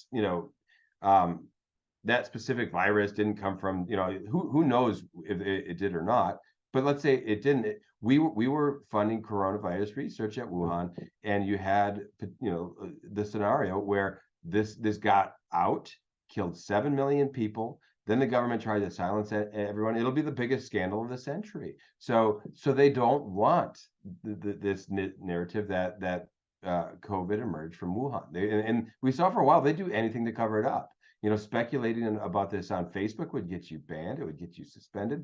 that specific virus didn't come from, who knows if it did or not. But let's say it didn't. We were funding coronavirus research at Wuhan, and you had, the scenario where this got out, killed 7 million people. Then the government tried to silence everyone. It'll be the biggest scandal of the century. So they don't want this narrative that COVID emerged from Wuhan. And we saw for a while they do anything to cover it up. Speculating about this on Facebook would get you banned. It would get you suspended.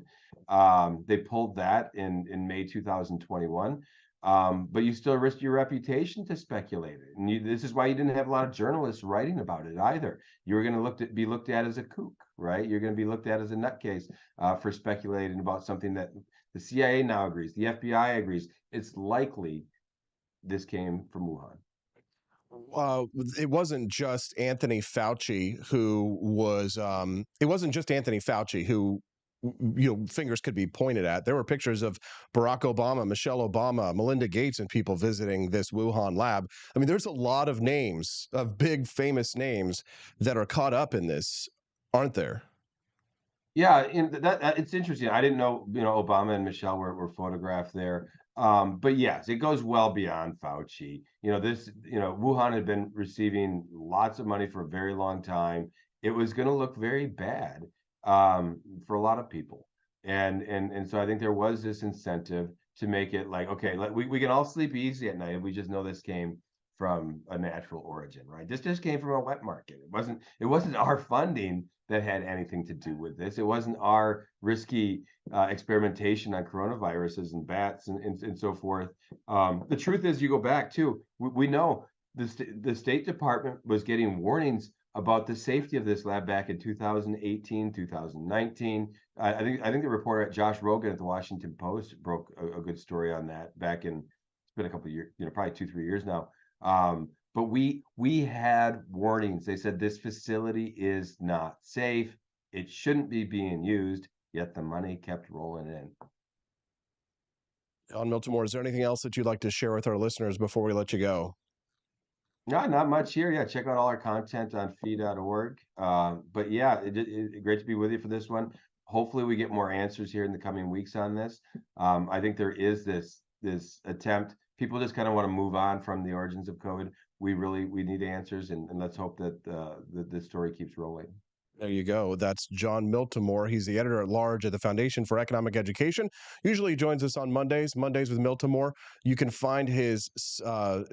They pulled that in May 2021. But you still risk your reputation to speculate it. And this is why you didn't have a lot of journalists writing about it either. You were going to be looked at as a kook, right? You're going to be looked at as a nutcase for speculating about something that the CIA now agrees, the FBI agrees. It's likely this came from Wuhan. It wasn't just Anthony Fauci who was. It wasn't just Anthony Fauci who, fingers could be pointed at. There were pictures of Barack Obama, Michelle Obama, Melinda Gates, and people visiting this Wuhan lab. I mean, there's a lot of names, of big famous names, that are caught up in this, aren't there? Yeah, and that it's interesting. I didn't know, Obama and Michelle were photographed there. But yes, it goes well beyond Fauci. Wuhan had been receiving lots of money for a very long time. It was going to look very bad for a lot of people. And so I think there was this incentive to make it like, okay, we can all sleep easy at night if we just know this came from a natural origin, right? This just came from a wet market. It wasn't our funding that had anything to do with this. It wasn't our risky experimentation on coronaviruses and bats and so forth. The truth is, you go back to, we know the State Department was getting warnings about the safety of this lab back in 2018, 2019. I think the reporter at Josh Rogan at the Washington Post broke a good story on that back in, it's been a couple of years, probably 2-3 years now. But we had warnings. They said this facility is not safe. It shouldn't be being used, yet the money kept rolling in. On Miltimore, is there anything else that you'd like to share with our listeners before we let you go? No, not much here. Yeah, check out all our content on fee.org. But yeah, it great to be with you for this one. Hopefully we get more answers here in the coming weeks on this. I think there is this attempt. People just kind of want to move on from the origins of COVID. We need answers, and let's hope that this story keeps rolling. There you go. That's John Miltimore. He's the editor-at-large at the Foundation for Economic Education. Usually Joins us on Mondays with Miltimore. You can find his,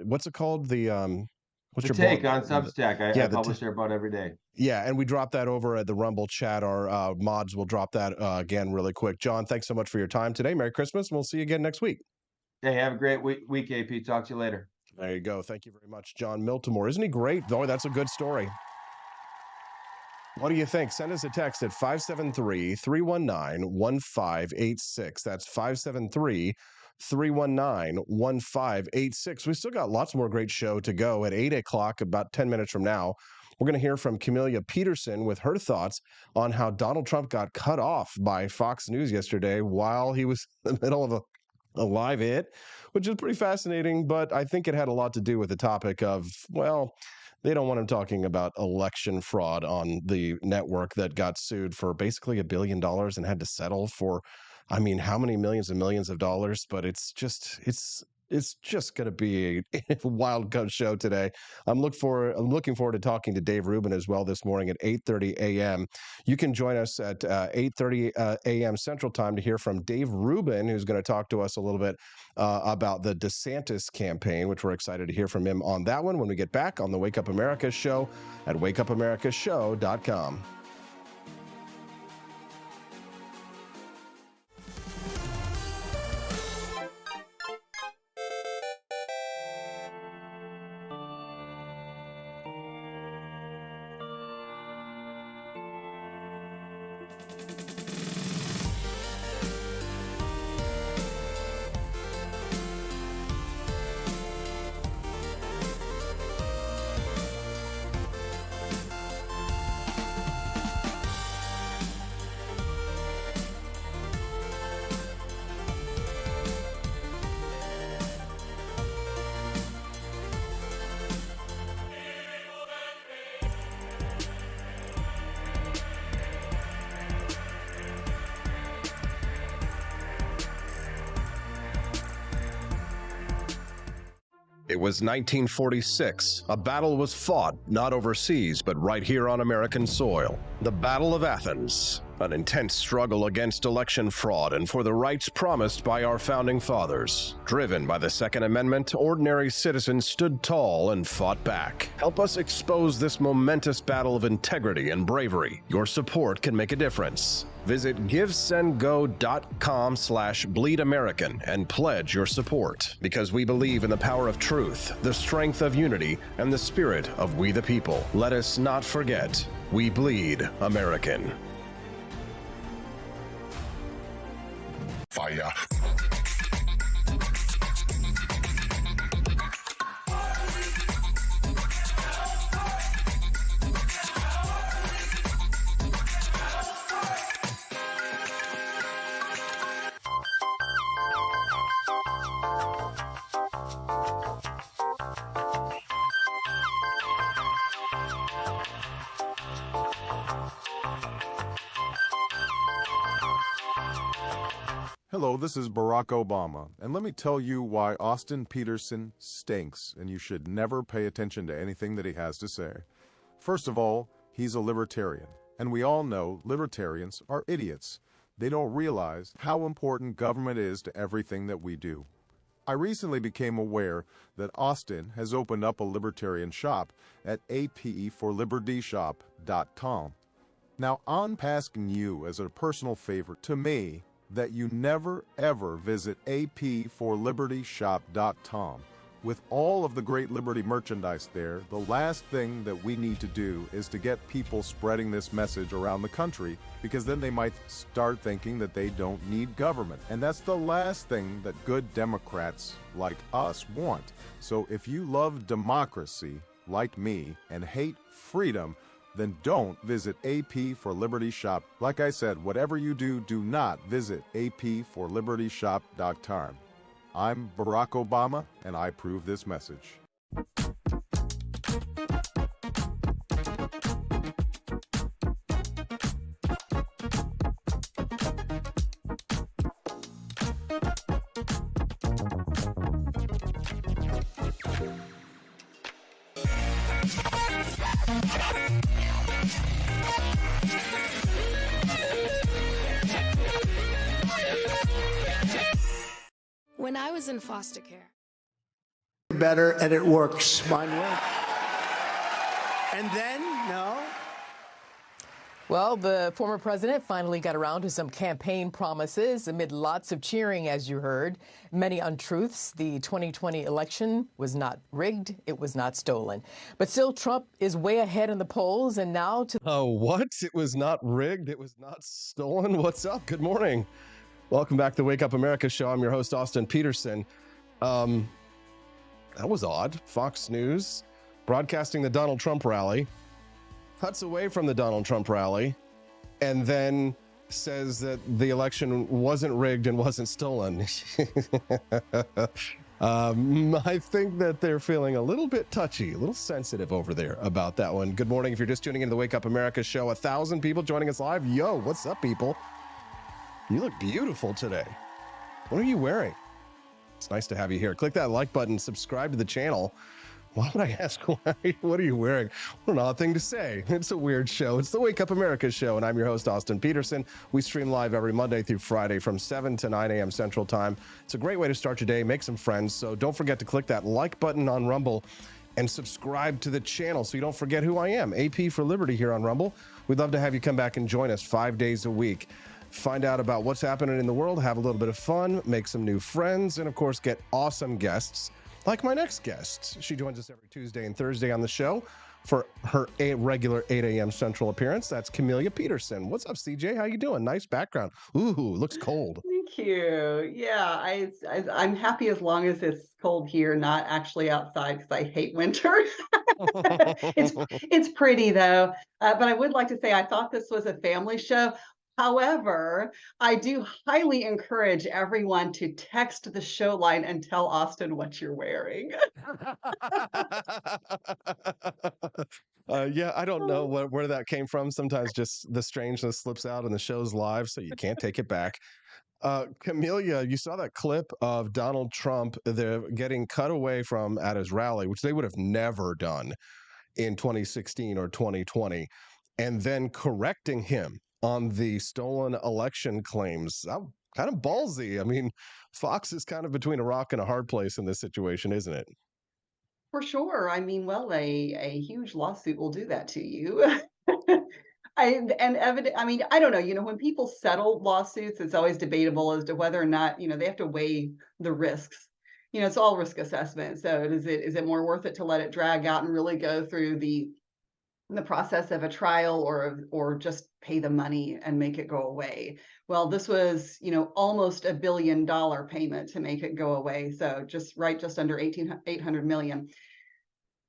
what's it called? What's the your take blog? On Substack. I publish there about every day. Yeah, and we drop that over at the Rumble chat. Our mods will drop that again really quick. John, thanks so much for your time today. Merry Christmas, and we'll see you again next week. Hey, have a great week, AP. Talk to you later. There you go. Thank you very much, John Miltimore. Isn't he great? Oh, that's a good story. What do you think? Send us a text at 573-319-1586. That's 573-319-1586. We still got lots more great show to go at 8 o'clock, about 10 minutes from now. We're going to hear from Camelia Peterson with her thoughts on how Donald Trump got cut off by Fox News yesterday while he was in the middle of a live hit, which is pretty fascinating, but I think it had a lot to do with the topic of, well, they don't want him talking about election fraud on the network that got sued for basically $1 billion and had to settle for, I mean, how many millions and millions of dollars? But it's just going to be a wild card show today. I'm looking forward to talking to Dave Rubin as well this morning at 8:30 a.m. You can join us at 8:30 a.m. Central Time to hear from Dave Rubin, who's going to talk to us a little bit about the DeSantis campaign, which we're excited to hear from him on that one when we get back on the Wake Up America show at wakeupAmericaShow.com. It was 1946. A battle was fought, not overseas, but right here on American soil. The Battle of Athens, an intense struggle against election fraud and for the rights promised by our founding fathers. Driven by the Second Amendment, ordinary citizens stood tall and fought back. Help us expose this momentous battle of integrity and bravery. Your support can make a difference. Visit givesendgo.com/bleedamerican and pledge your support, because we believe in the power of truth, the strength of unity, and the spirit of we the people. Let us not forget, we bleed American. Fire. Hello, this is Barack Obama, and let me tell you why Austin Petersen stinks, and you should never pay attention to anything that he has to say. First of all, he's a libertarian, and we all know libertarians are idiots. They don't realize how important government is to everything that we do. I recently became aware that Austin has opened up a libertarian shop at apforlibertyshop.com. Now, I'm asking you as a personal favor to me that you never ever visit apforlibertyshop.com. With all of the great Liberty merchandise there, the last thing that we need to do is to get people spreading this message around the country, because then they might start thinking that they don't need government. And that's the last thing that good Democrats like us want. So if you love democracy, like me, and hate freedom, then don't visit AP for Liberty Shop. Like I said, whatever you do, do not visit apforlibertyshop.com. I'm Barack Obama, and I approve this message. When I was in foster care. Better, and it works. Mine worked. And then, no. Well, the former president finally got around to some campaign promises amid lots of cheering, as you heard. Many untruths. The 2020 election was not rigged. It was not stolen. But still, Trump is way ahead in the polls, and now to... Oh, what? It was not rigged? It was not stolen? What's up? Good morning. Welcome back to the Wake Up America show. I'm your host, Austin Petersen. That was odd. Fox News broadcasting the Donald Trump rally, cuts away from the Donald Trump rally, and then says that the election wasn't rigged and wasn't stolen. I think that they're feeling a little bit touchy, a little sensitive over there about that one. Good morning. If you're just tuning into the Wake Up America show, 1,000 people joining us live. Yo, what's up, people? You look beautiful today. What are you wearing? It's nice to have you here. Click that like button, subscribe to the channel. Why would I ask, what are you wearing? What an odd thing to say. It's a weird show. It's the Wake Up America show, and I'm your host, Austin Petersen. We stream live every Monday through Friday from 7 to 9 a.m. Central Time. It's a great way to start your day, make some friends. So don't forget to click that like button on Rumble and subscribe to the channel so you don't forget who I am. AP for Liberty here on Rumble. We'd love to have you come back and join us 5 days a week. Find out about what's happening in the world, have a little bit of fun, make some new friends, and of course, get awesome guests like my next guest. She joins us every Tuesday and Thursday on the show for her regular 8 a.m. Central appearance. That's Camelia Peterson. What's up, CJ? How you doing? Nice background. Ooh, looks cold. Thank you. Yeah, I'm happy as long as it's cold here, not actually outside, because I hate winter. It's pretty though. But I would like to say I thought this was a family show. However, I do highly encourage everyone to text the show line and tell Austin what you're wearing. Yeah, I don't know where that came from. Sometimes just the strangeness slips out and the show's live, so you can't take it back. Camelia, you saw that clip of Donald Trump getting cut away from at his rally, which they would have never done in 2016 or 2020, and then correcting him on the stolen election claims. Kind of ballsy. I mean, Fox is kind of between a rock and a hard place in this situation, isn't it? For sure. I mean, well, a huge lawsuit will do that to you. I mean, I don't know, when people settle lawsuits, it's always debatable as to whether or not, they have to weigh the risks. It's all risk assessment. So is it more worth it to let it drag out and really go through the process of a trial, or just pay the money and make it go away? Well, this was, almost $1 billion payment to make it go away. So just under 800 million.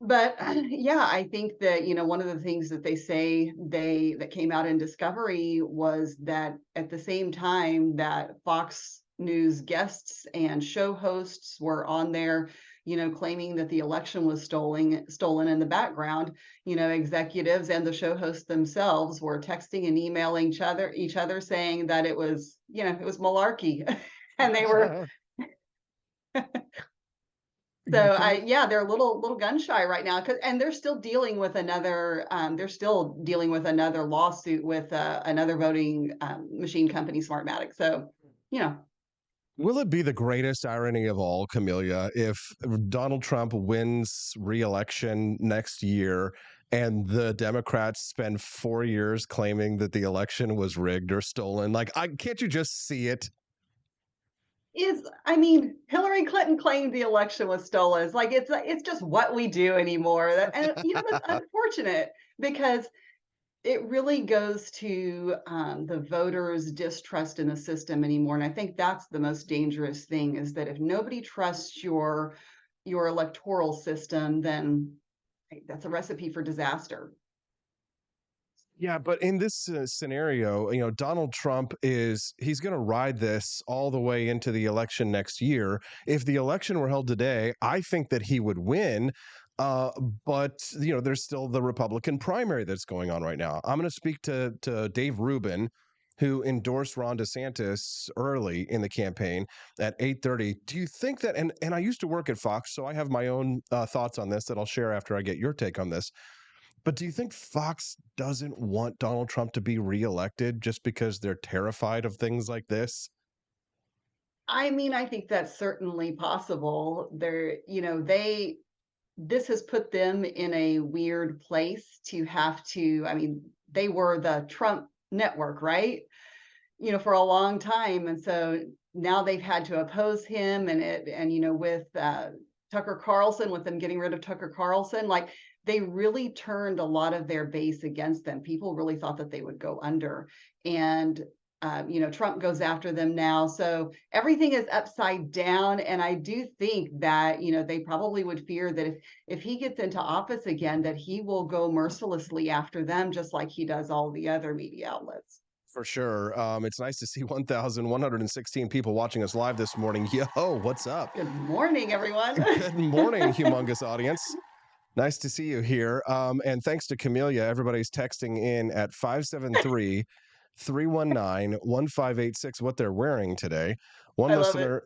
But yeah, I think that, one of the things that they say that came out in Discovery was that at the same time that Fox News guests and show hosts were on there, claiming that the election was stolen in the background, executives and the show hosts themselves were texting and emailing each other saying that it was malarkey. And they were they're a little gun shy right now, and they're still dealing with another lawsuit with another voting machine company, Smartmatic. So, Will it be the greatest irony of all, Camelia, if Donald Trump wins re-election next year and the Democrats spend 4 years claiming that the election was rigged or stolen? Like, can't you just see it? I mean, Hillary Clinton claimed the election was stolen. It's like it's just what we do anymore. And that's unfortunate, because it really goes to the voters' distrust in the system anymore. And I think that's the most dangerous thing, is that if nobody trusts your electoral system, then that's a recipe for disaster. Yeah, but in this scenario, Donald Trump he's going to ride this all the way into the election next year. If the election were held today, I think that he would win. But there's still the Republican primary that's going on right now. I'm going to speak to Dave Rubin, who endorsed Ron DeSantis early in the campaign at 8:30. Do you think that, and I used to work at Fox, so I have my own thoughts on this that I'll share after I get your take on this. But do you think Fox doesn't want Donald Trump to be reelected just because they're terrified of things like this? I mean, I think that's certainly possible. This has put them in a weird place to have to, I mean, they were the Trump network, right? For a long time. And so now they've had to oppose him, and with Tucker Carlson, with them getting rid of Tucker Carlson, like, they really turned a lot of their base against them. People really thought that they would go under. And Trump goes after them now. So everything is upside down. And I do think that, they probably would fear that if he gets into office again, that he will go mercilessly after them, just like he does all the other media outlets. For sure. It's nice to see 1,116 people watching us live this morning. Yo, what's up? Good morning, everyone. Good morning, humongous audience. Nice to see you here. And thanks to Camelia, everybody's texting in at 573-319-1586 what they're wearing today. One listener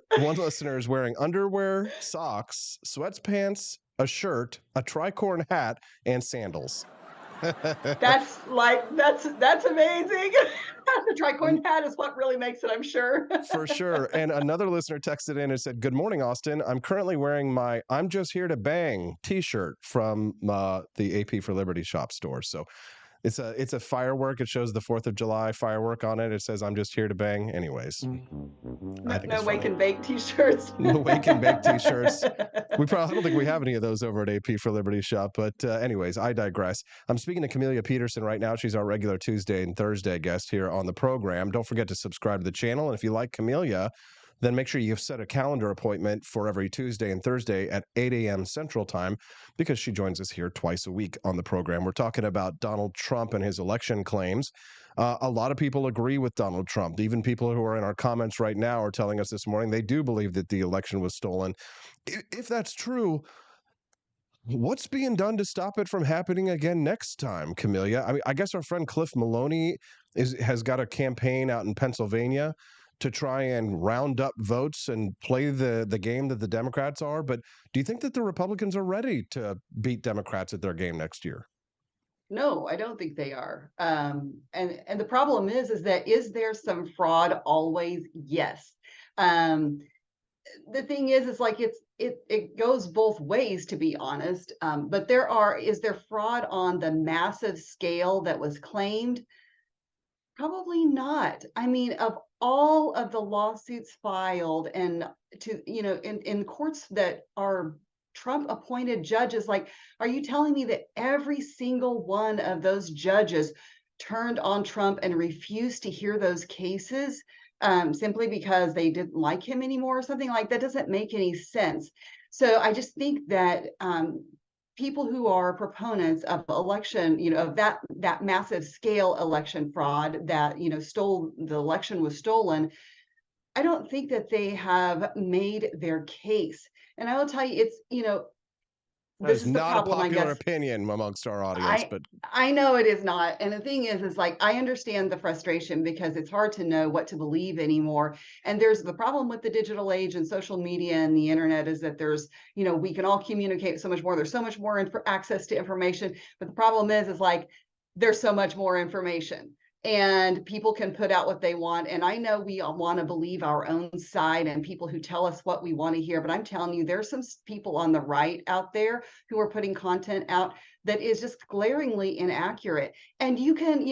is wearing underwear, socks, sweatpants, a shirt, a tricorn hat, and sandals. That's amazing. The tricorn hat is what really makes it, I'm sure. For sure. And another listener texted in and said, "Good morning, Austin. I'm currently wearing my 'I'm Just Here to Bang' t-shirt from the AP for Liberty shop store." So it's a firework. It shows the 4th of July firework on it. It says, "I'm just here to bang." Anyways. No wake and bake t-shirts. No wake and bake t-shirts. I don't think we have any of those over at AP for Liberty shop. But anyways, I digress. I'm speaking to Camelia Peterson right now. She's our regular Tuesday and Thursday guest here on the program. Don't forget to subscribe to the channel. And if you like Camelia, then make sure you set a calendar appointment for every Tuesday and Thursday at 8 a.m. Central Time, because she joins us here twice a week on the program. We're talking about Donald Trump and his election claims. A lot of people agree with Donald Trump. Even people who are in our comments right now are telling us this morning they do believe that the election was stolen. If that's true, what's being done to stop it from happening again next time, Camelia? I mean, I guess our friend Cliff Maloney has got a campaign out in Pennsylvania to try and round up votes and play the game that the Democrats are. But do you think that the Republicans are ready to beat Democrats at their game next year? No, I don't think they are. And the problem is that is there some fraud always? Yes. The thing is like it goes both ways, to be honest. But is there fraud on the massive scale that was claimed? Probably not. I mean, of all of the lawsuits filed and in courts that are Trump appointed judges, like, are you telling me that every single one of those judges turned on Trump and refused to hear those cases simply because they didn't like him anymore or something? Like, that doesn't make any sense. So I just think that people who are proponents of election, of that massive scale election fraud that, the election was stolen, I don't think that they have made their case. And I will tell you, it's, That this is is the not a problem, I popular guess. opinion amongst our audience, but I know it is not. And the thing is like, I understand the frustration because it's hard to know what to believe anymore. And there's the problem with the digital age and social media and the internet is that there's, we can all communicate so much more. There's so much more access to information. But the problem is like, there's so much more information. And people can put out what they want. And I know we all want to believe our own side and people who tell us what we want to hear. But I'm telling you, there's some people on the right out there who are putting content out that is just glaringly inaccurate. And you can,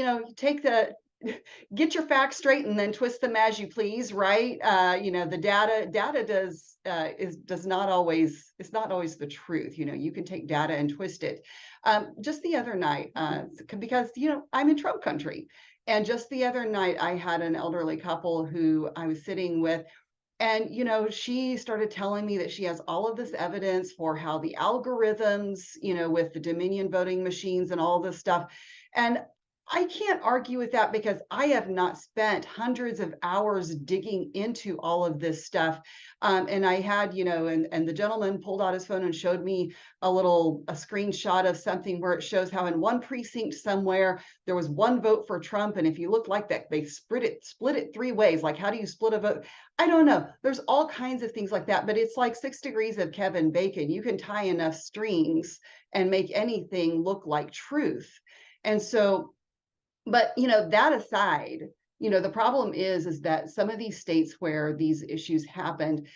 get your facts straight and then twist them as you please, right? The data does not always, it's not always the truth. You can take data and twist it. Just the other night, because, I'm in Trump country. And just the other night, I had an elderly couple who I was sitting with, and, she started telling me that she has all of this evidence for how the algorithms, with the Dominion voting machines and all this stuff. And I can't argue with that because I have not spent hundreds of hours digging into all of this stuff. And I had, and the gentleman pulled out his phone and showed me a screenshot of something where it shows how in one precinct somewhere there was one vote for Trump. And if you look like that, they split it three ways. Like, how do you split a vote? I don't know. There's all kinds of things like that, but it's like 6 degrees of Kevin Bacon. You can tie enough strings and make anything look like truth. And so, but, that aside, the problem is that some of these states where these issues happened,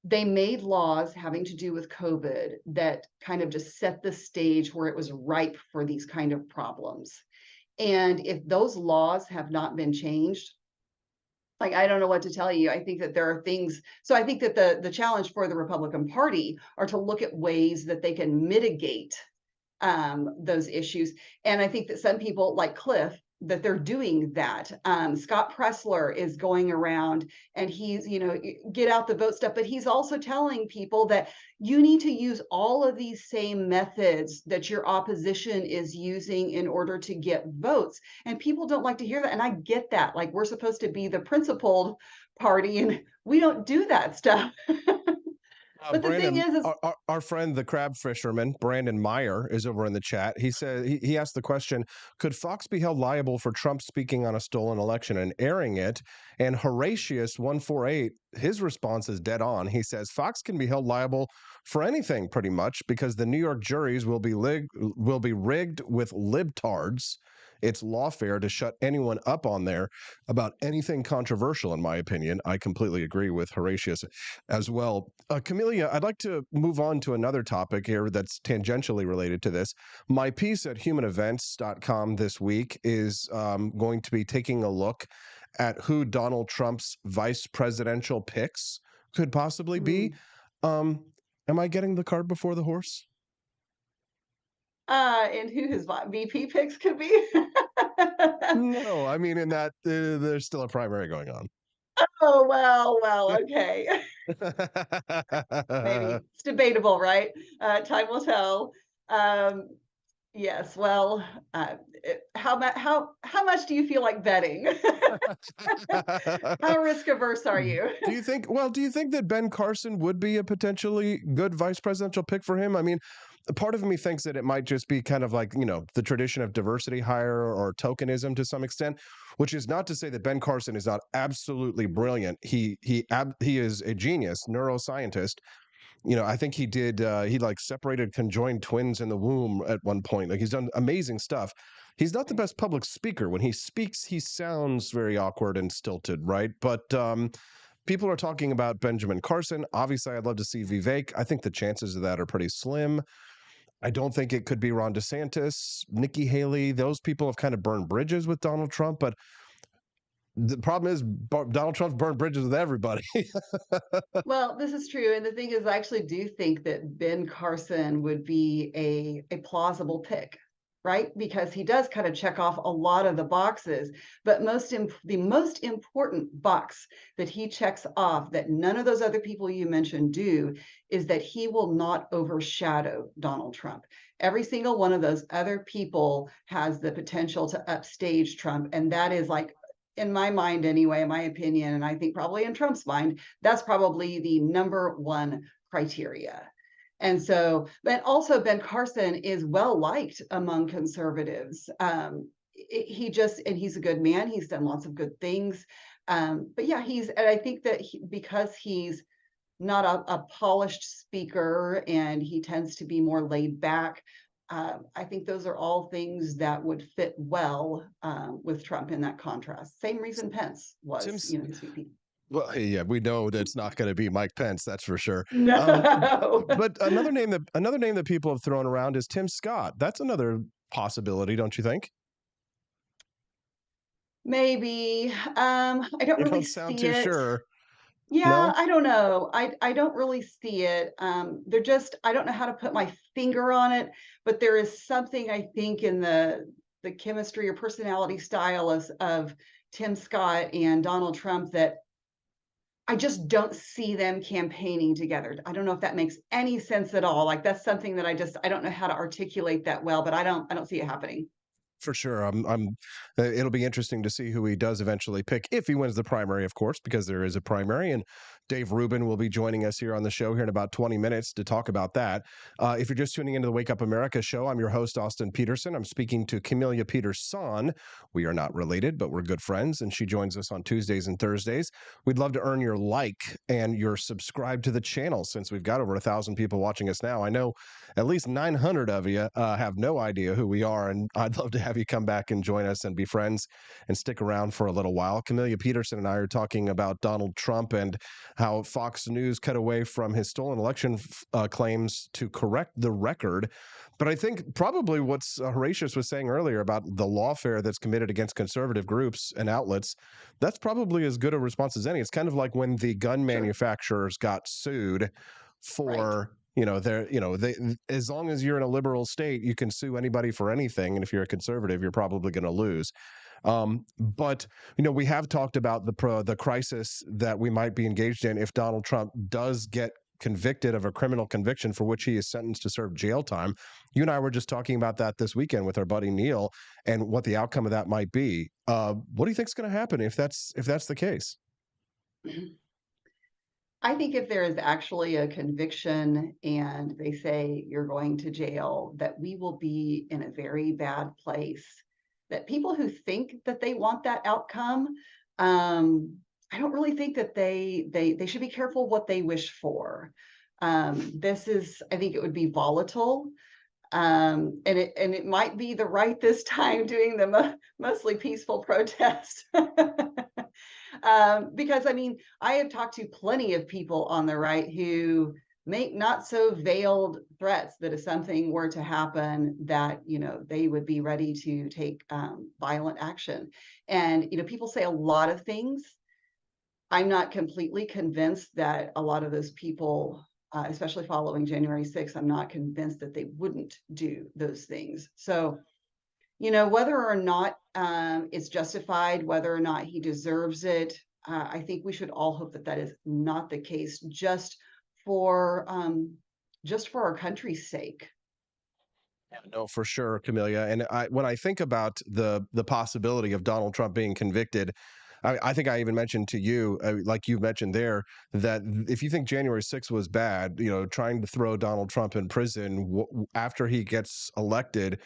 they made laws having to do with COVID that kind of just set the stage where it was ripe for these kind of problems. And if those laws have not been changed, like, I don't know what to tell you. I think that there are things. So I think that the challenge for the Republican Party are to look at ways that they can mitigate those issues. And I think that some people like Cliff, that they're doing that. Scott Pressler is going around and he's, get out the vote stuff, but he's also telling people that you need to use all of these same methods that your opposition is using in order to get votes. And people don't like to hear that. And I get that. Like, we're supposed to be the principled party and we don't do that stuff. But Brandon, the thing is our friend, the crab fisherman, Brandon Meyer, is over in the chat. He said he asked the question: could Fox be held liable for Trump speaking on a stolen election and airing it? And Horatius148, his response is dead on. He says Fox can be held liable for anything, pretty much, because the New York juries will be rigged with libtards. It's lawfare to shut anyone up on there about anything controversial, in my opinion. I completely agree with Horatius as well. Camelia, I'd like to move on to another topic here that's tangentially related to this. My piece at humanevents.com this week is going to be taking a look at who Donald Trump's vice presidential picks could possibly be. Am I getting the cart before the horse? And who his VP picks could be? No, I mean, in that there's still a primary going on. Oh, well, okay. Maybe it's debatable, right? Time will tell. Yes, well, how much do you feel like betting? How risk averse are you? Do you think that Ben Carson would be a potentially good vice presidential pick for him? I mean, part of me thinks that it might just be kind of like, the tradition of diversity hire or tokenism to some extent, which is not to say that Ben Carson is not absolutely brilliant. He is a genius neuroscientist. I think he like separated conjoined twins in the womb at one point. Like, he's done amazing stuff. He's not the best public speaker. When he speaks, he sounds very awkward and stilted, right? But people are talking about Benjamin Carson. Obviously, I'd love to see Vivek. I think the chances of that are pretty slim. I don't think it could be Ron DeSantis, Nikki Haley. Those people have kind of burned bridges with Donald Trump, but the problem is Donald Trump's burned bridges with everybody. Well, this is true. And the thing is, I actually do think that Ben Carson would be a plausible pick, right? Because he does kind of check off a lot of the boxes. But the most important box that he checks off that none of those other people you mentioned do is that he will not overshadow Donald Trump. Every single one of those other people has the potential to upstage Trump. And that is, like, in my mind anyway, in my opinion, and I think probably in Trump's mind, that's probably the number one criteria. And so, but also Ben Carson is well liked among conservatives. He's a good man. He's done lots of good things. But yeah, and I think that because he's not a polished speaker and he tends to be more laid back, I think those are all things that would fit well with Trump in that contrast. Same reason Pence was, his VP. Well, yeah, we know that it's not going to be Mike Pence, that's for sure. No. But another name that people have thrown around is Tim Scott. That's another possibility, don't you think? Maybe. I don't You really don't sound see too it. sure. Yeah, No? I don't know. I don't really see it. I don't know how to put my finger on it, but there is something, I think, in the chemistry or personality style of Tim Scott and Donald Trump that I just don't see them campaigning together. I don't know if that makes any sense at all. Like, that's something that I don't know how to articulate that well, but I don't see it happening. For sure. It'll be interesting to see who he does eventually pick if he wins the primary, of course, because there is a primary. And Dave Rubin will be joining us here on the show here in about 20 minutes to talk about that. If you're just tuning into the Wake Up America show, I'm your host, Austin Peterson. I'm speaking to Camellia Peterson. We are not related, but we're good friends, and she joins us on Tuesdays and Thursdays. We'd love to earn your like and your subscribe to the channel, since we've got over 1,000 people watching us now. I know at least 900 of you have no idea who we are, and I'd love to have you come back and join us and be friends and stick around for a little while. Camellia Peterson and I are talking about Donald Trump and how Fox News cut away from his stolen election claims to correct the record. But I think probably what's Horatius was saying earlier about the lawfare that's committed against conservative groups and outlets, that's probably as good a response as any. It's kind of like when the gun manufacturers got sued for... as long as you're in a liberal state, you can sue anybody for anything. And if you're a conservative, you're probably going to lose. But we have talked about the crisis that we might be engaged in if Donald Trump does get convicted of a criminal conviction for which he is sentenced to serve jail time. You and I were just talking about that this weekend with our buddy Neil and what the outcome of that might be. What do you think is going to happen if that's the case? I think if there is actually a conviction and they say you're going to jail, that we will be in a very bad place. That people who think that they want that outcome, I don't really think that they should be careful what they wish for. I think it would be volatile. And it might be the right this time doing the mostly peaceful protest. Because I have talked to plenty of people on the right who make not so veiled threats that if something were to happen, that they would be ready to take violent action. And people say a lot of things. I'm not completely convinced that a lot of those people, especially following January 6th, I'm not convinced that they wouldn't do those things. So, whether or not it's justified, whether or not he deserves it, I think we should all hope that that is not the case, just for our country's sake. No, for sure, Camellia. And when I think about the possibility of Donald Trump being convicted, I think I even mentioned to you, like you mentioned there, that if you think January 6th was bad, trying to throw Donald Trump in prison after he gets elected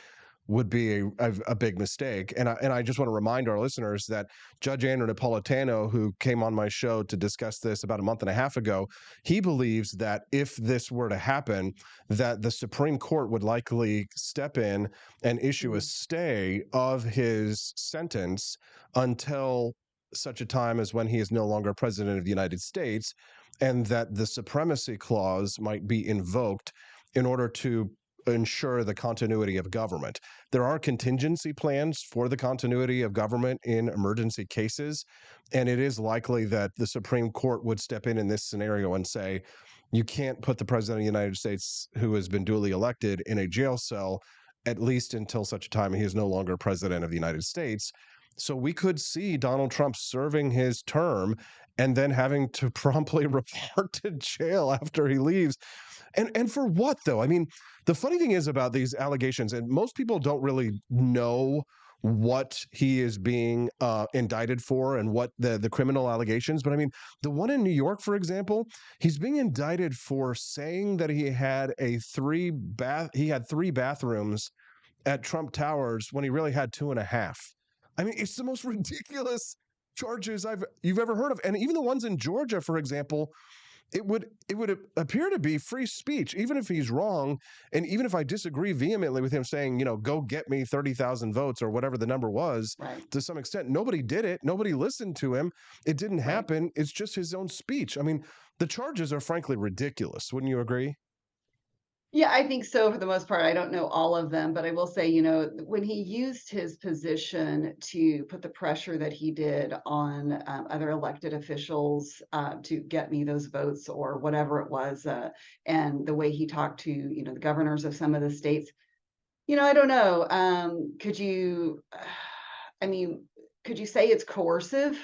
would be a big mistake. And I just want to remind our listeners that Judge Andrew Napolitano, who came on my show to discuss this about a month and a half ago, he believes that if this were to happen, that the Supreme Court would likely step in and issue a stay of his sentence until such a time as when he is no longer president of the United States, and that the supremacy clause might be invoked in order to ensure the continuity of government. There are contingency plans for the continuity of government in emergency cases, and it is likely that the Supreme Court would step in this scenario and say, you can't put the president of the United States, who has been duly elected, in a jail cell, at least until such a time he is no longer president of the United States. So we could see Donald Trump serving his term and then having to promptly report to jail after he leaves. And for what, though? I mean, the funny thing is about these allegations, and most people don't really know what he is being indicted for and what the criminal allegations. But I mean, the one in New York, for example, he's being indicted for saying that he had three bathrooms at Trump Towers when he really had 2.5. I mean, it's the most ridiculous charges you've ever heard of. And even the ones in Georgia, for example, it would appear to be free speech, even if he's wrong, and even if I disagree vehemently with him saying, go get me 30,000 votes or whatever the number was. Right. To some extent, nobody did it. Nobody listened to him. It didn't Right. happen. It's just his own speech. I mean, the charges are frankly ridiculous. Wouldn't you agree? Yeah, I think so for the most part. I don't know all of them, but I will say, when he used his position to put the pressure that he did on other elected officials to get me those votes or whatever it was, and the way he talked to, the governors of some of the states, I don't know. Could you say it's coercive?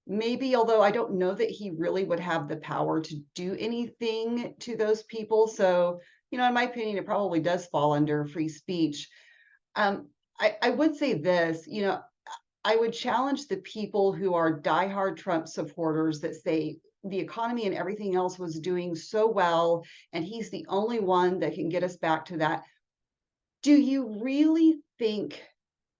Maybe, although I don't know that he really would have the power to do anything to those people. So, in my opinion, it probably does fall under free speech. I would say this, I would challenge the people who are diehard Trump supporters that say the economy and everything else was doing so well, and he's the only one that can get us back to that. Do you really think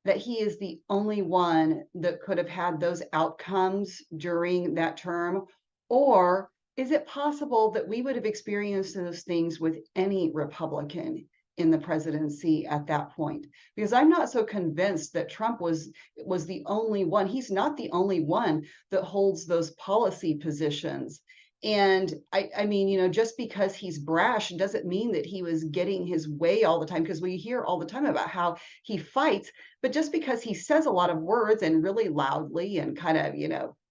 that he is the only one that could have had those outcomes during that term? Or is it possible that we would have experienced those things with any Republican in the presidency at that point? Because I'm not so convinced that Trump was the only one. He's not the only one that holds those policy positions. And I mean, just because he's brash doesn't mean that he was getting his way all the time, because we hear all the time about how he fights. But just because he says a lot of words and really loudly and kind of,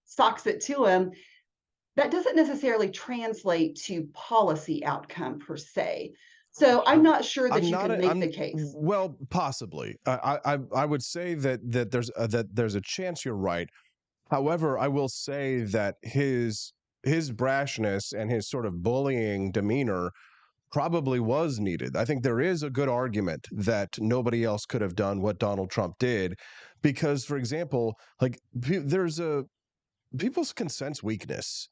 socks it to him, that doesn't necessarily translate to policy outcome per se. So I'm not sure that you can make the case. Well, possibly. I would say that there's a chance you're right. However, I will say that his brashness and his sort of bullying demeanor probably was needed. I think there is a good argument that nobody else could have done what Donald Trump did, because, for example, like there's people's can sense weakness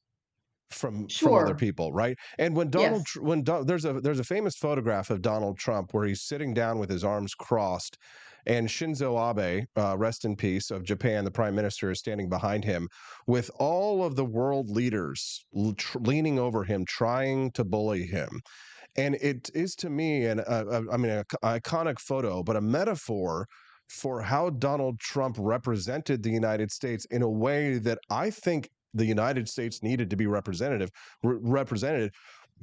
from other people, right? And when there's a famous photograph of Donald Trump where he's sitting down with his arms crossed, and Shinzo Abe, rest in peace, of Japan, the prime minister, is standing behind him with all of the world leaders leaning over him, trying to bully him. And it is, to me, an iconic photo, but a metaphor for how Donald Trump represented the United States in a way that I think the United States needed to be represented,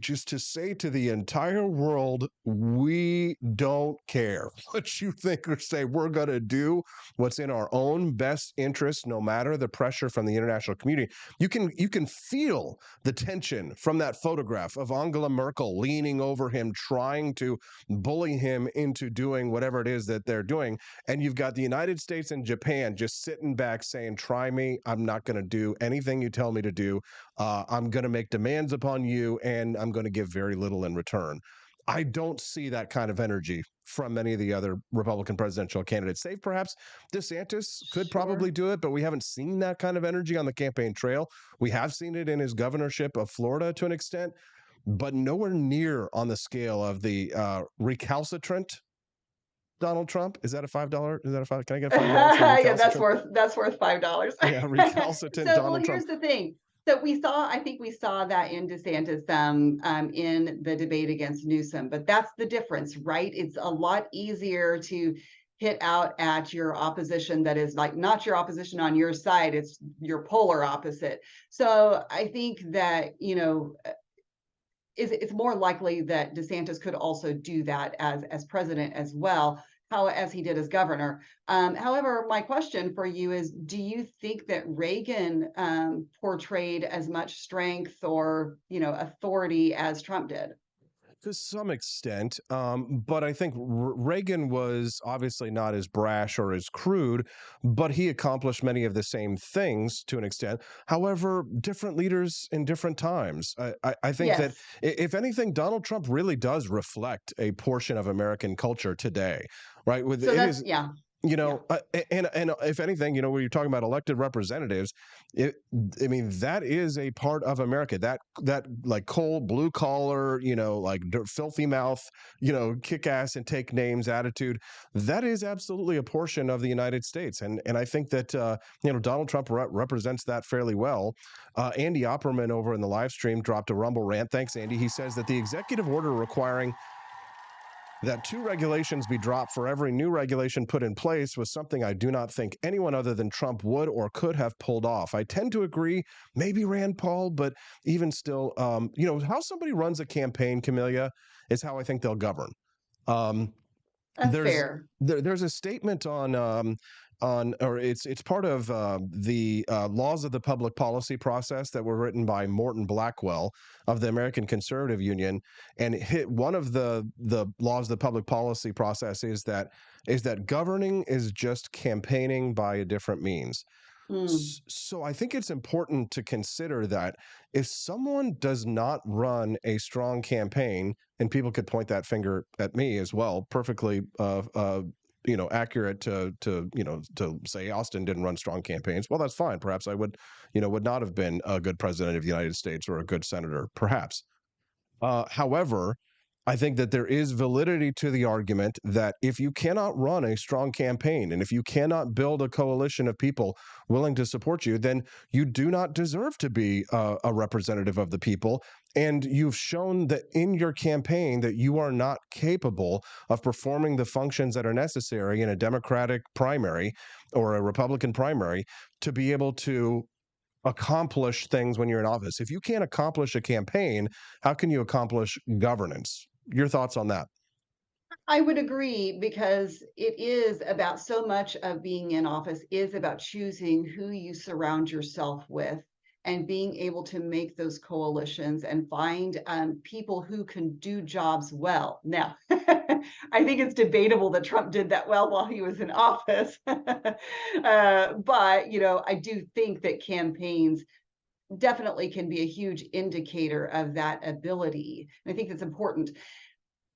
just to say to the entire world, we don't care what you think or say. We're going to do what's in our own best interest, no matter the pressure from the international community. You can feel the tension from that photograph of Angela Merkel leaning over him, trying to bully him into doing whatever it is that they're doing. And you've got the United States and Japan just sitting back saying, try me. I'm not going to do anything you tell me to do. I'm going to make demands upon you, and I'm going to give very little in return. I don't see that kind of energy from many of the other Republican presidential candidates. Save perhaps DeSantis could probably do it, but we haven't seen that kind of energy on the campaign trail. We have seen it in his governorship of Florida to an extent, but nowhere near on the scale of the recalcitrant Donald Trump. Is that a $5? Is that a $5? Can I get $5 for Yeah, recalcitrant? that's worth $5. Yeah, recalcitrant So, well, Donald Trump. here's the thing. So I think we saw that in DeSantis in the debate against Newsom, but that's the difference, right? It's a lot easier to hit out at your opposition that is like not your opposition on your side, it's your polar opposite. So I think that, it's more likely that DeSantis could also do that as president as well, as he did as governor. However, my question for you is, do you think that Reagan portrayed as much strength or, authority as Trump did? To some extent, but I think Reagan was obviously not as brash or as crude, but he accomplished many of the same things to an extent. However, different leaders in different times. I think that Yes. if anything, Donald Trump really does reflect a portion of American culture today, right? With So it that's, is. yeah. And if anything, when you're talking about elected representatives, I mean, that is a part of America. That like cold blue collar, like filthy mouth, kick ass and take names attitude. That is absolutely a portion of the United States, and I think that Donald Trump represents that fairly well. Andy Opperman over in the live stream dropped a Rumble rant. Thanks, Andy. He says that the executive order requiring that 2 regulations be dropped for every new regulation put in place was something I do not think anyone other than Trump would or could have pulled off. I tend to agree, maybe Rand Paul, but even still, how somebody runs a campaign, Camellia, is how I think they'll govern. That's fair. There's a statement or it's part of the laws of the public policy process that were written by Morton Blackwell of the American Conservative Union, and one of the laws of the public policy process is that governing is just campaigning by a different means. So I think it's important to consider that if someone does not run a strong campaign, and people could point that finger at me as well, perfectly accurate to say Austin didn't run strong campaigns. Well, that's fine. Perhaps I would not have been a good president of the United States or a good senator, perhaps. However, I think that there is validity to the argument that if you cannot run a strong campaign and if you cannot build a coalition of people willing to support you, then you do not deserve to be a representative of the people. And you've shown that in your campaign that you are not capable of performing the functions that are necessary in a Democratic primary or a Republican primary to be able to accomplish things when you're in office. If you can't accomplish a campaign, how can you accomplish governance? Your thoughts on that? I would agree, because it is about, so much of being in office is about choosing who you surround yourself with and being able to make those coalitions and find people who can do jobs well. Now, I think it's debatable that Trump did that well while he was in office. But, I do think that campaigns definitely can be a huge indicator of that ability. And I think that's important.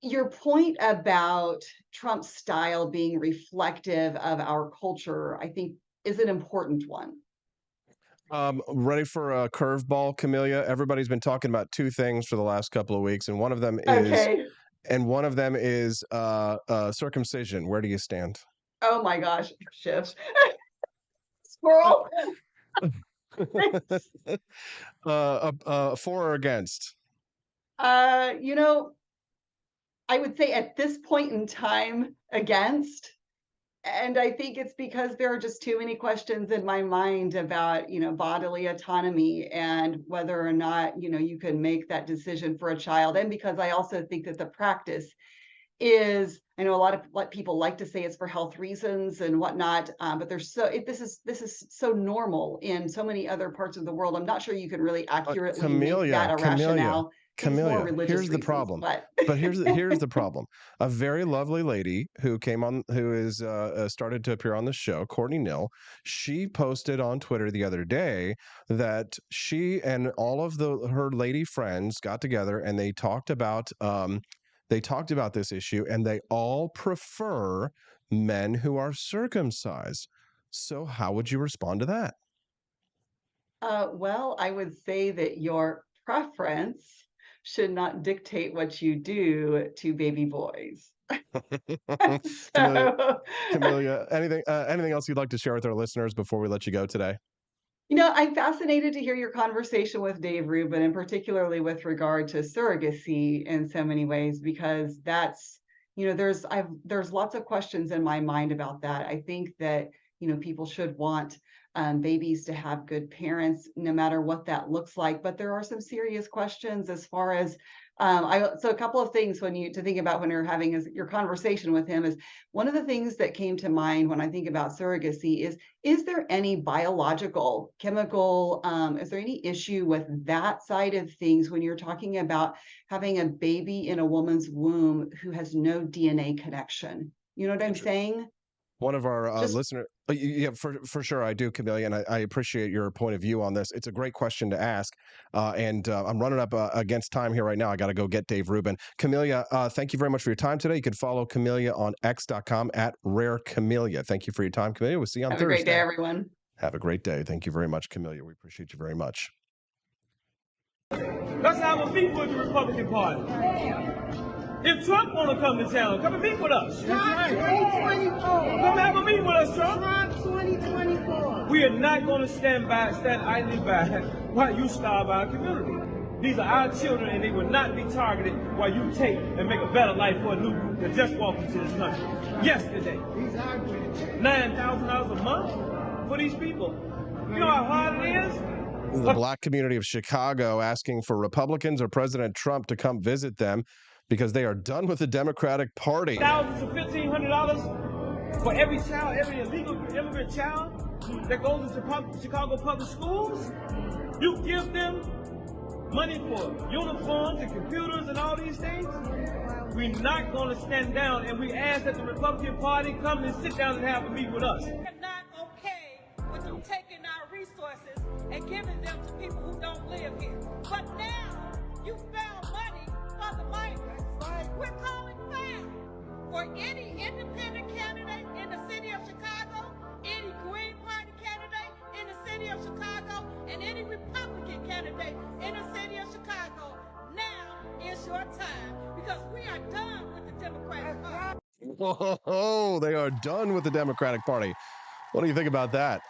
Your point about Trump's style being reflective of our culture, I think, is an important one. Ready for a curveball, Camellia? Everybody's been talking about 2 things for the last couple of weeks, and one of them is circumcision. Where do you stand? Oh my gosh, shifts. Squirrel. For or against? I would say at this point in time, against. And I think it's because there are just too many questions in my mind about, bodily autonomy and whether or not, you can make that decision for a child. And because I also think that the practice is, I know a lot of people like to say it's for health reasons and whatnot, but this is so normal in so many other parts of the world. I'm not sure you can really accurately make that a rationale. Camellia, here's the problem. But here's the problem. A very lovely lady who came on, who is started to appear on the show, Courtney Nill, she posted on Twitter the other day that she and all of her lady friends got together and they talked about they talked about this issue, and they all prefer men who are circumcised. So how would you respond to that? Well, I would say that your preference should not dictate what you do to baby boys. Camelia, So, Camelia, anything else you'd like to share with our listeners before we let you go today? I'm fascinated to hear your conversation with Dave Rubin, and particularly with regard to surrogacy in so many ways, because that's, there's lots of questions in my mind about that. I think that, people should want babies to have good parents, no matter what that looks like. But there are some serious questions as far as so a couple of things to think about when you're having your conversation with him is one of the things that came to mind when I think about surrogacy is there any biological, chemical, is there any issue with that side of things when you're talking about having a baby in a woman's womb who has no DNA connection? You know what I'm saying? One of our listeners, yeah, for sure, I do, Camelia, and I appreciate your point of view on this. It's a great question to ask, and I'm running up against time here right now. I got to go get Dave Rubin. Camelia, thank you very much for your time today. You can follow Camelia on x.com at Rare Camelia. Thank you for your time, Camelia. We'll see you on Thursday. Have a great day, everyone. Have a great day. Thank you very much, Camelia. We appreciate you very much. Let's have a meet with the Republican Party. If Trump want to come to town, come and meet with us. Trump 2024. Come have a meet with us, Trump. Trump 2024. We are not going to stand idly by while you starve our community. These are our children, and they will not be targeted while you take and make a better life for a new group that just walked into this country yesterday. $9,000 a month for these people. You know how hard it is? The Black community of Chicago asking for Republicans or President Trump to come visit them because they are done with the Democratic Party. Thousands of $1,500 for every child, every illegal immigrant child that goes into Chicago public schools. You give them money for uniforms and computers and all these things. We're not going to stand down, and we ask that the Republican Party come and sit down and have a meeting with us. We're not okay with them taking our resources and giving them to people who don't live here. But now you found money for the migrants. We're calling foul for any independent candidate in the city of Chicago, any Green Party candidate in the city of Chicago, and any Republican candidate in the city of Chicago. Now is your time, because we are done with the Democratic Party. Whoa, they are done with the Democratic Party. What do you think about that?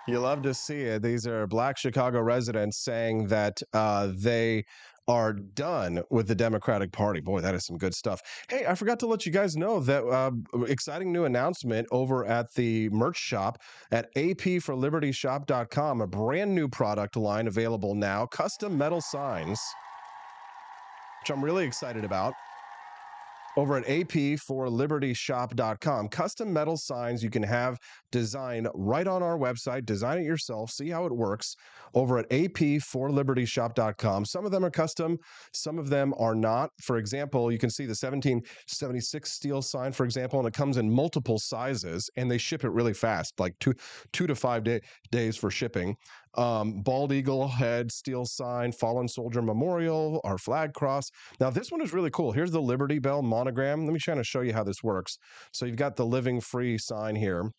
You love to see it. These are Black Chicago residents saying that they are done with the Democratic Party. Boy, that is some good stuff. Hey, I forgot to let you guys know that exciting new announcement over at the merch shop at apforlibertyshop.com. A brand new product line available now, custom metal signs, which I'm really excited about. Over at apforlibertyshop.com, custom metal signs you can have designed right on our website. Design it yourself. See how it works over at apforlibertyshop.com. Some of them are custom. Some of them are not. For example, you can see the 1776 steel sign, for example, and it comes in multiple sizes, and they ship it really fast, like two to 5 days for shipping. Bald eagle head steel sign, fallen soldier memorial, our flag cross. Now this one is really cool. Here's the Liberty Bell monogram. Let me try to show you how this works. So you've got the living free sign here.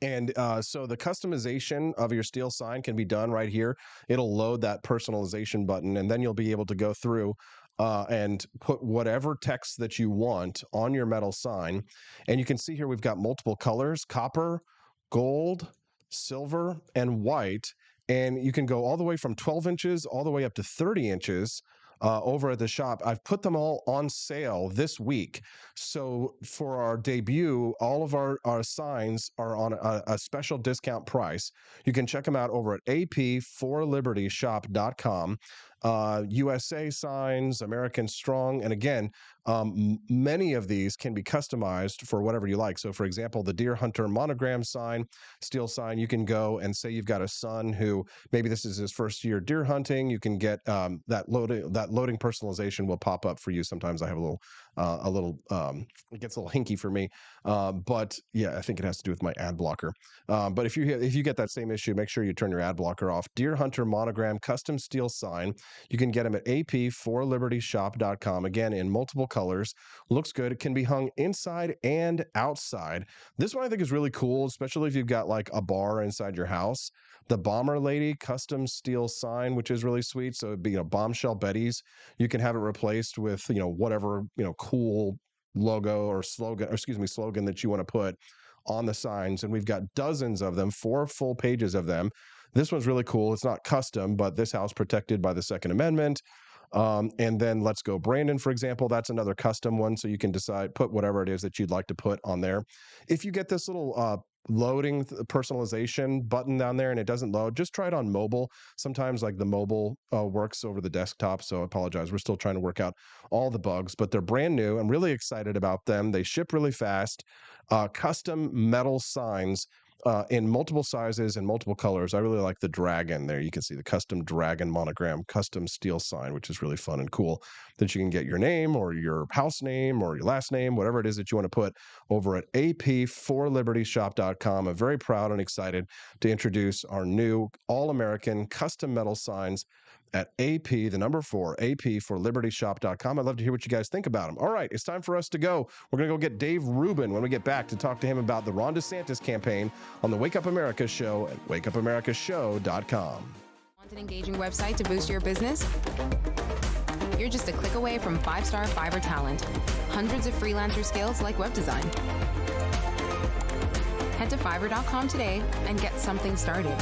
And so the customization of your steel sign can be done right here. It'll load that personalization button, and then you'll be able to go through and put whatever text that you want on your metal sign. And you can see here we've got multiple colors: copper, gold, silver, and white. And you can go all the way from 12 inches all the way up to 30 inches over at the shop. I've put them all on sale this week. So for our debut, all of our signs are on a special discount price. You can check them out over at apforlibertyshop.com. USA signs, American Strong. And again, Many of these can be customized for whatever you like. So, for example, the Deer Hunter monogram sign, steel sign, you can go and say you've got a son who maybe this is his first year deer hunting. You can get that loading personalization will pop up for you. Sometimes I have a little it gets a little hinky for me, but yeah, I think it has to do with my ad blocker. But if you get that same issue, make sure you turn your ad blocker off. Deer Hunter monogram custom steel sign. You can get them at ap4libertyshop.com. Again, in multiple colors. Looks good. It can be hung inside and outside. This one I think is really cool, especially if you've got like a bar inside your house. The Bomber Lady custom steel sign, which is really sweet. So it'd be, Bombshell Betty's. You can have it replaced with, whatever, cool logo or slogan that you want to put on the signs. And we've got dozens of them, 4 full pages of them. This one's really cool. It's not custom, but this house protected by the Second Amendment. And then Let's Go Brandon, for example, that's another custom one. So you can put whatever it is that you'd like to put on there. If you get this little loading personalization button down there and it doesn't load, just try it on mobile. Sometimes like the mobile works over the desktop. So I apologize. We're still trying to work out all the bugs, but they're brand new. I'm really excited about them. They ship really fast. Custom metal signs in multiple sizes and multiple colors. I really like the dragon there. You can see the custom dragon monogram, custom steel sign, which is really fun and cool, that you can get your name or your house name or your last name, whatever it is that you want to put, over at ap4libertyshop.com. I'm very proud and excited to introduce our new all-American custom metal signs at AP, the number 4, ap4libertyshop.com. I'd love to hear what you guys think about them. All right, it's time for us to go. We're going to go get Dave Rubin when we get back to talk to him about the Ron DeSantis campaign on the Wake Up America show at wakeupAmericaShow.com. Want an engaging website to boost your business? You're just a click away from 5-star Fiverr talent. Hundreds of freelancer skills like web design. Head to Fiverr.com today and get something started.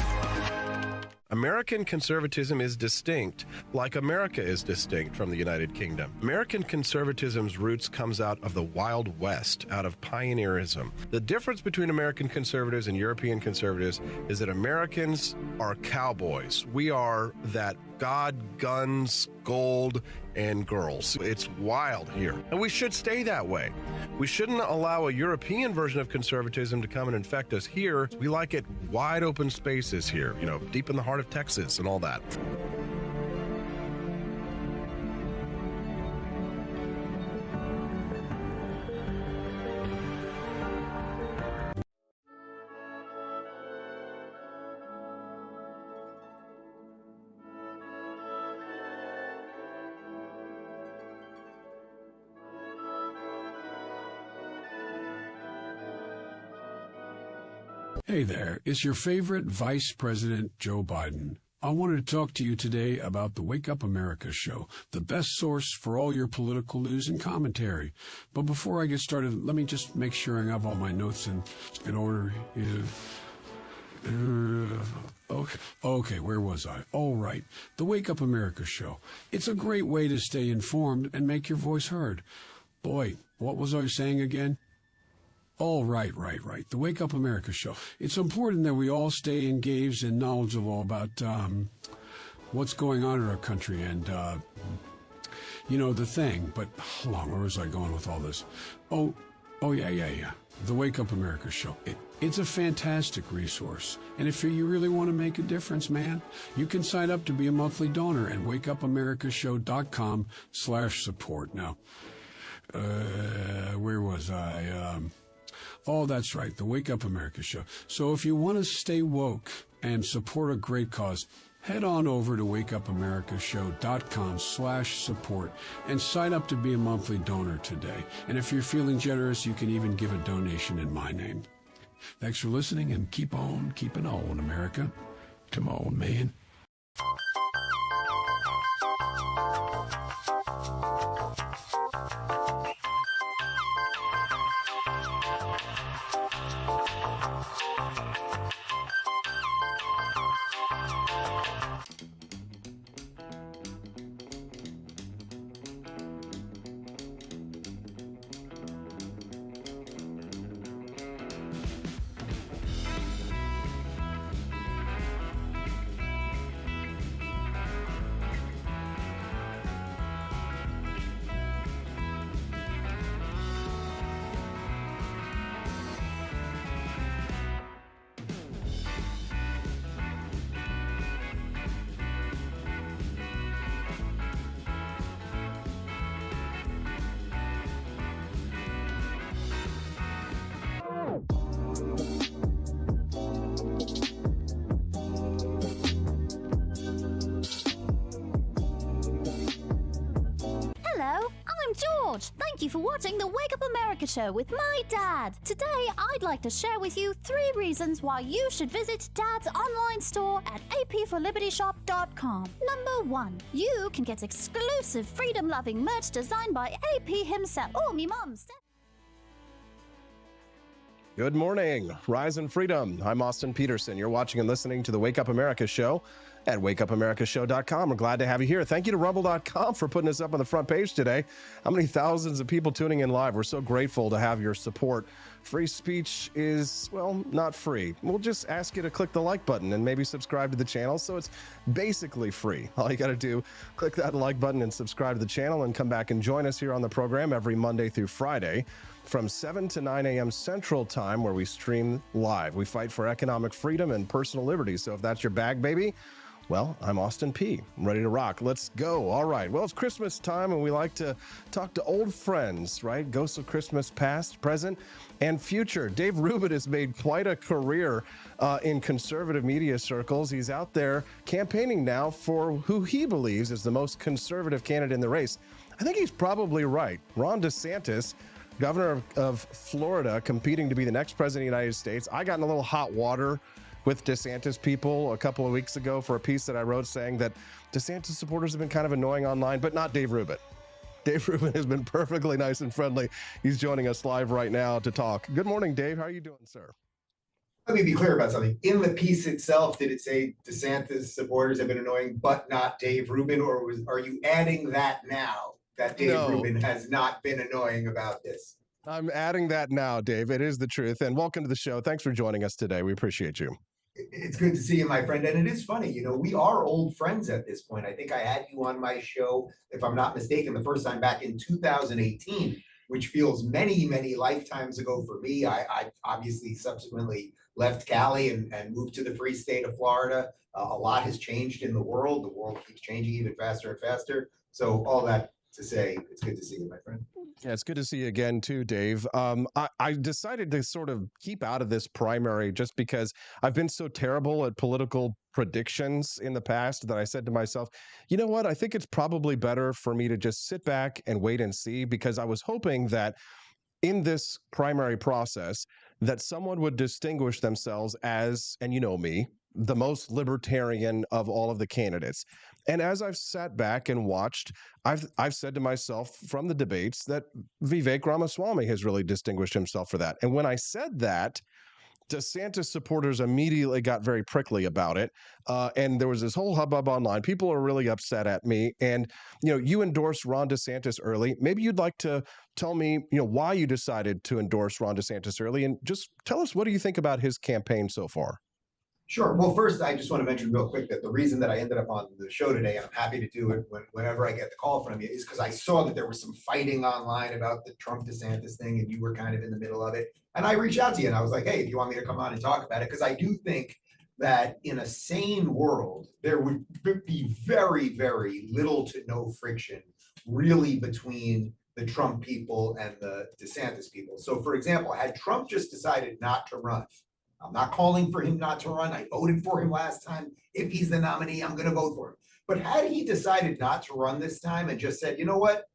American conservatism is distinct, like America is distinct from the United Kingdom. American conservatism's roots comes out of the Wild West, out of pioneerism. The difference between American conservatives and European conservatives is that Americans are cowboys. We are that God, guns, gold, and girls. It's wild here, and we should stay that way. We shouldn't allow a European version of conservatism to come and infect us here. We like it wide open spaces here, deep in the heart of Texas and all that. Hey there, it's your favorite Vice President Joe Biden. I wanted to talk to you today about the Wake Up America show, the best source for all your political news and commentary. But before I get started, let me just make sure I have all my notes in order. Okay, where was I? All right, the Wake Up America show. It's a great way to stay informed and make your voice heard. Boy, what was I saying again? Oh, right. The Wake Up America show. It's important that we all stay engaged and knowledgeable about what's going on in our country and, the thing. But hold on, where was I going with all this? Oh, yeah. The Wake Up America show. It's a fantastic resource. And if you really want to make a difference, man, you can sign up to be a monthly donor at wakeupAmericaShow.com/support. Now, where was I? Oh, that's right, the Wake Up America show. So if you want to stay woke and support a great cause, head on over to wakeupAmericaShow.com/support and sign up to be a monthly donor today. And if you're feeling generous, you can even give a donation in my name. Thanks for listening, and keep on keeping on, America. Come on, man. you for watching the Wake Up America show with my dad. Today, I'd like to share with you 3 reasons why you should visit Dad's online store at apforlibertyshop.com. Number 1, you can get exclusive freedom-loving merch designed by AP himself or me mom's. Good morning, Rise and Freedom. I'm Austin Peterson. You're watching and listening to the Wake Up America show at wakeupAmericaShow.com. We're glad to have you here. Thank you to Rumble.com for putting us up on the front page today. How many thousands of people tuning in live? We're so grateful to have your support. Free speech is, well, not free. We'll just ask you to click the like button and maybe subscribe to the channel. So it's basically free. All you got to do, click that like button and subscribe to the channel and come back and join us here on the program every Monday through Friday from 7 to 9 a.m. Central Time, where we stream live. We fight for economic freedom and personal liberty. So if that's your bag, baby, well, I'm Austin P. I'm ready to rock. Let's go. All right. Well, it's Christmas time, and we like to talk to old friends, right? Ghosts of Christmas past, present, and future. Dave Rubin has made quite a career in conservative media circles. He's out there campaigning now for who he believes is the most conservative candidate in the race. I think he's probably right. Ron DeSantis, governor of Florida, competing to be the next president of the United States. I got in a little hot water with DeSantis people a couple of weeks ago for a piece that I wrote saying that DeSantis supporters have been kind of annoying online, but not Dave Rubin. Dave Rubin has been perfectly nice and friendly. He's joining us live right now to talk. Good morning, Dave. How are you doing, sir? Let me be clear about something. In the piece itself, did it say DeSantis supporters have been annoying, but not Dave Rubin, or are you adding that now that Dave Rubin has not been annoying about this? I'm adding that now, Dave. It is the truth. And welcome to the show. Thanks for joining us today. We appreciate you. It's good to see you, my friend. And it is funny, you know, we are old friends at this point. I think I had you on my show, if I'm not mistaken, the first time back in 2018, which feels many, many lifetimes ago for me. I obviously subsequently left Cali and moved to the free state of Florida. A lot has changed in the world. The world keeps changing even faster and faster. So all that to say, it's good to see you, my friend. Yeah, it's good to see you again too, Dave. I decided to sort of keep out of this primary just because I've been so terrible at political predictions in the past that I said to myself, you know what? I think it's probably better for me to just sit back and wait and see, because I was hoping that in this primary process that someone would distinguish themselves as, and you know me, the most libertarian of all of the candidates. And as I've sat back and watched, I've said to myself from the debates that Vivek Ramaswamy has really distinguished himself for that. And when I said that, DeSantis supporters immediately got very prickly about it. And there was this whole hubbub online. People are really upset at me. And, you know, you endorsed Ron DeSantis early. Maybe you'd like to tell me, you know, why you decided to endorse Ron DeSantis early, and just tell us, what do you think about his campaign so far? Sure. Well, first, I just want to mention real quick that the reason that I ended up on the show today, and I'm happy to do it whenever I get the call from you, is because I saw that there was some fighting online about the Trump DeSantis thing, and you were kind of in the middle of it. And I reached out to you and I was like, hey, if you want me to come on and talk about it, because I do think that in a sane world, there would be very, very little to no friction really between the Trump people and the DeSantis people. So, for example, had Trump just decided not to run, I'm not calling for him not to run. I voted for him last time. If he's the nominee, I'm going to vote for him. But had he decided not to run this time and just said, you know what,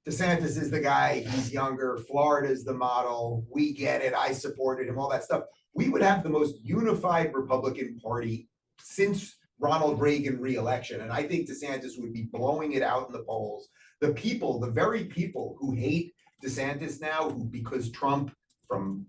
DeSantis is the guy, he's younger, Florida's the model, we get it, I supported him, all that stuff, we would have the most unified Republican Party since Ronald Reagan re-election. And I think DeSantis would be blowing it out in the polls. The people, the very people who hate DeSantis now, who, because Trump, from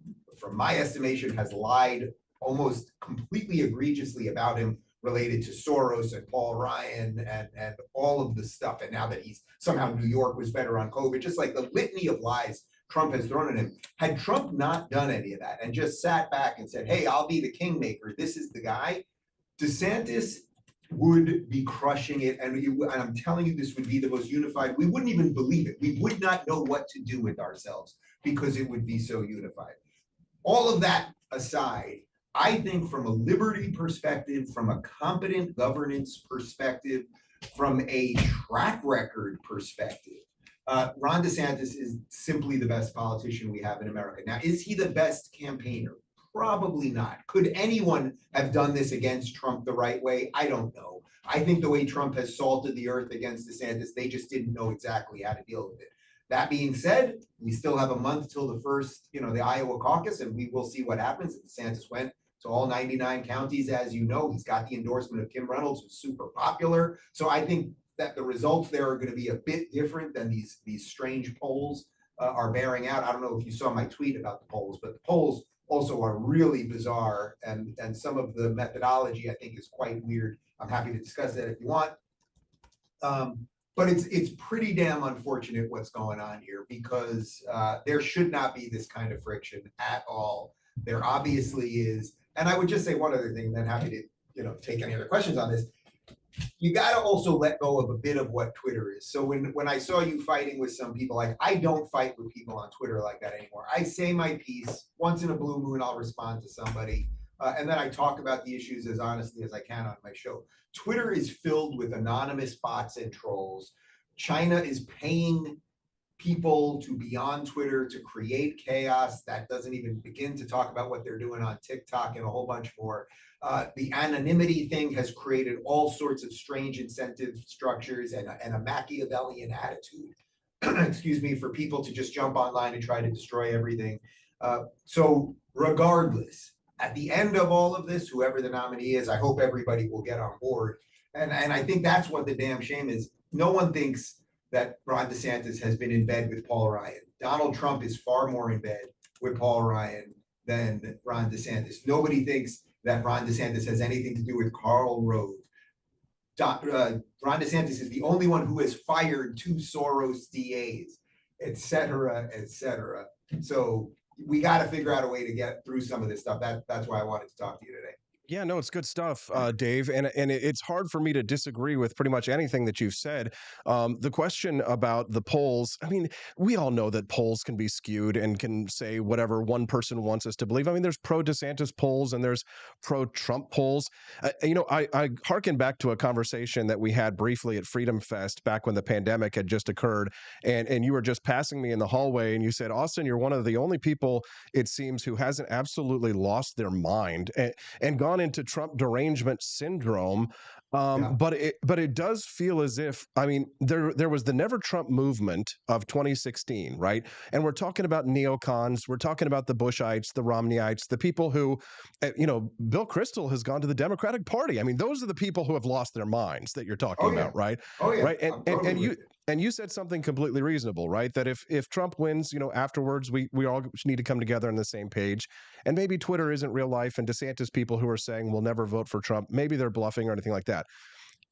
my estimation, has lied almost completely egregiously about him related to Soros and Paul Ryan and all of the stuff. And now that he's somehow New York was better on COVID, just like the litany of lies Trump has thrown at him. Had Trump not done any of that and just sat back and said, hey, I'll be the kingmaker, this is the guy, DeSantis would be crushing it. And I'm telling you, this would be the most unified. We wouldn't even believe it. We would not know what to do with ourselves because it would be so unified. All of that aside, I think from a liberty perspective, from a competent governance perspective, from a track record perspective, Ron DeSantis is simply the best politician we have in America. Now, is he the best campaigner? Probably not. Could anyone have done this against Trump the right way? I don't know. I think the way Trump has salted the earth against DeSantis, they just didn't know exactly how to deal with it. That being said, we still have a month till the first, the Iowa caucus, and we will see what happens. If DeSantis went to all 99 counties, as you know, he's got the endorsement of Kim Reynolds, who's super popular. So I think that the results there are going to be a bit different than these strange polls are bearing out. I don't know if you saw my tweet about the polls, but the polls also are really bizarre, and some of the methodology I think is quite weird. I'm happy to discuss that if you want. But it's pretty damn unfortunate what's going on here, because there should not be this kind of friction at all. There obviously is. And I would just say one other thing, then happy to take any other questions on this. You got to also let go of a bit of what Twitter is. So when I saw you fighting with some people, like, I don't fight with people on Twitter like that anymore. I say my piece once in a blue moon. I'll respond to somebody, and then I talk about the issues as honestly as I can on my show. Twitter is filled with anonymous bots and trolls. China is paying people to be on Twitter to create chaos. That doesn't even begin to talk about what they're doing on TikTok and a whole bunch more. The anonymity thing has created all sorts of strange incentive structures and a Machiavellian attitude, excuse me, for people to just jump online and try to destroy everything. So regardless, at the end of all of this, whoever the nominee is, I hope everybody will get on board. And I think that's what the damn shame is. No one thinks that Ron DeSantis has been in bed with Paul Ryan. Donald Trump is far more in bed with Paul Ryan than Ron DeSantis. Nobody thinks that Ron DeSantis has anything to do with Karl Rove. Ron DeSantis is the only one who has fired 2 Soros DAs, et cetera, et cetera. So we got to figure out a way to get through some of this stuff. That's why I wanted to talk to you today. Yeah, no, it's good stuff, Dave, and it's hard for me to disagree with pretty much anything that you've said. The question about the polls, I mean, we all know that polls can be skewed and can say whatever one person wants us to believe. I mean, there's pro-DeSantis polls and there's pro-Trump polls. I hearken back to a conversation that we had briefly at Freedom Fest back when the pandemic had just occurred, and you were just passing me in the hallway, and you said, Austin, you're one of the only people, it seems, who hasn't absolutely lost their mind and gone into Trump derangement syndrome. But it does feel as if, I mean, there was the Never Trump movement of 2016, right? And we're talking about neocons, we're talking about the Bushites, the Romneyites, the people who, Bill Kristol has gone to the Democratic Party. I mean, those are the people who have lost their minds that you're talking about, right? Oh yeah. Right. And you said something completely reasonable, right? That if Trump wins, afterwards we all need to come together on the same page. And maybe Twitter isn't real life, and DeSantis people who are saying we'll never vote for Trump, maybe they're bluffing or anything like that.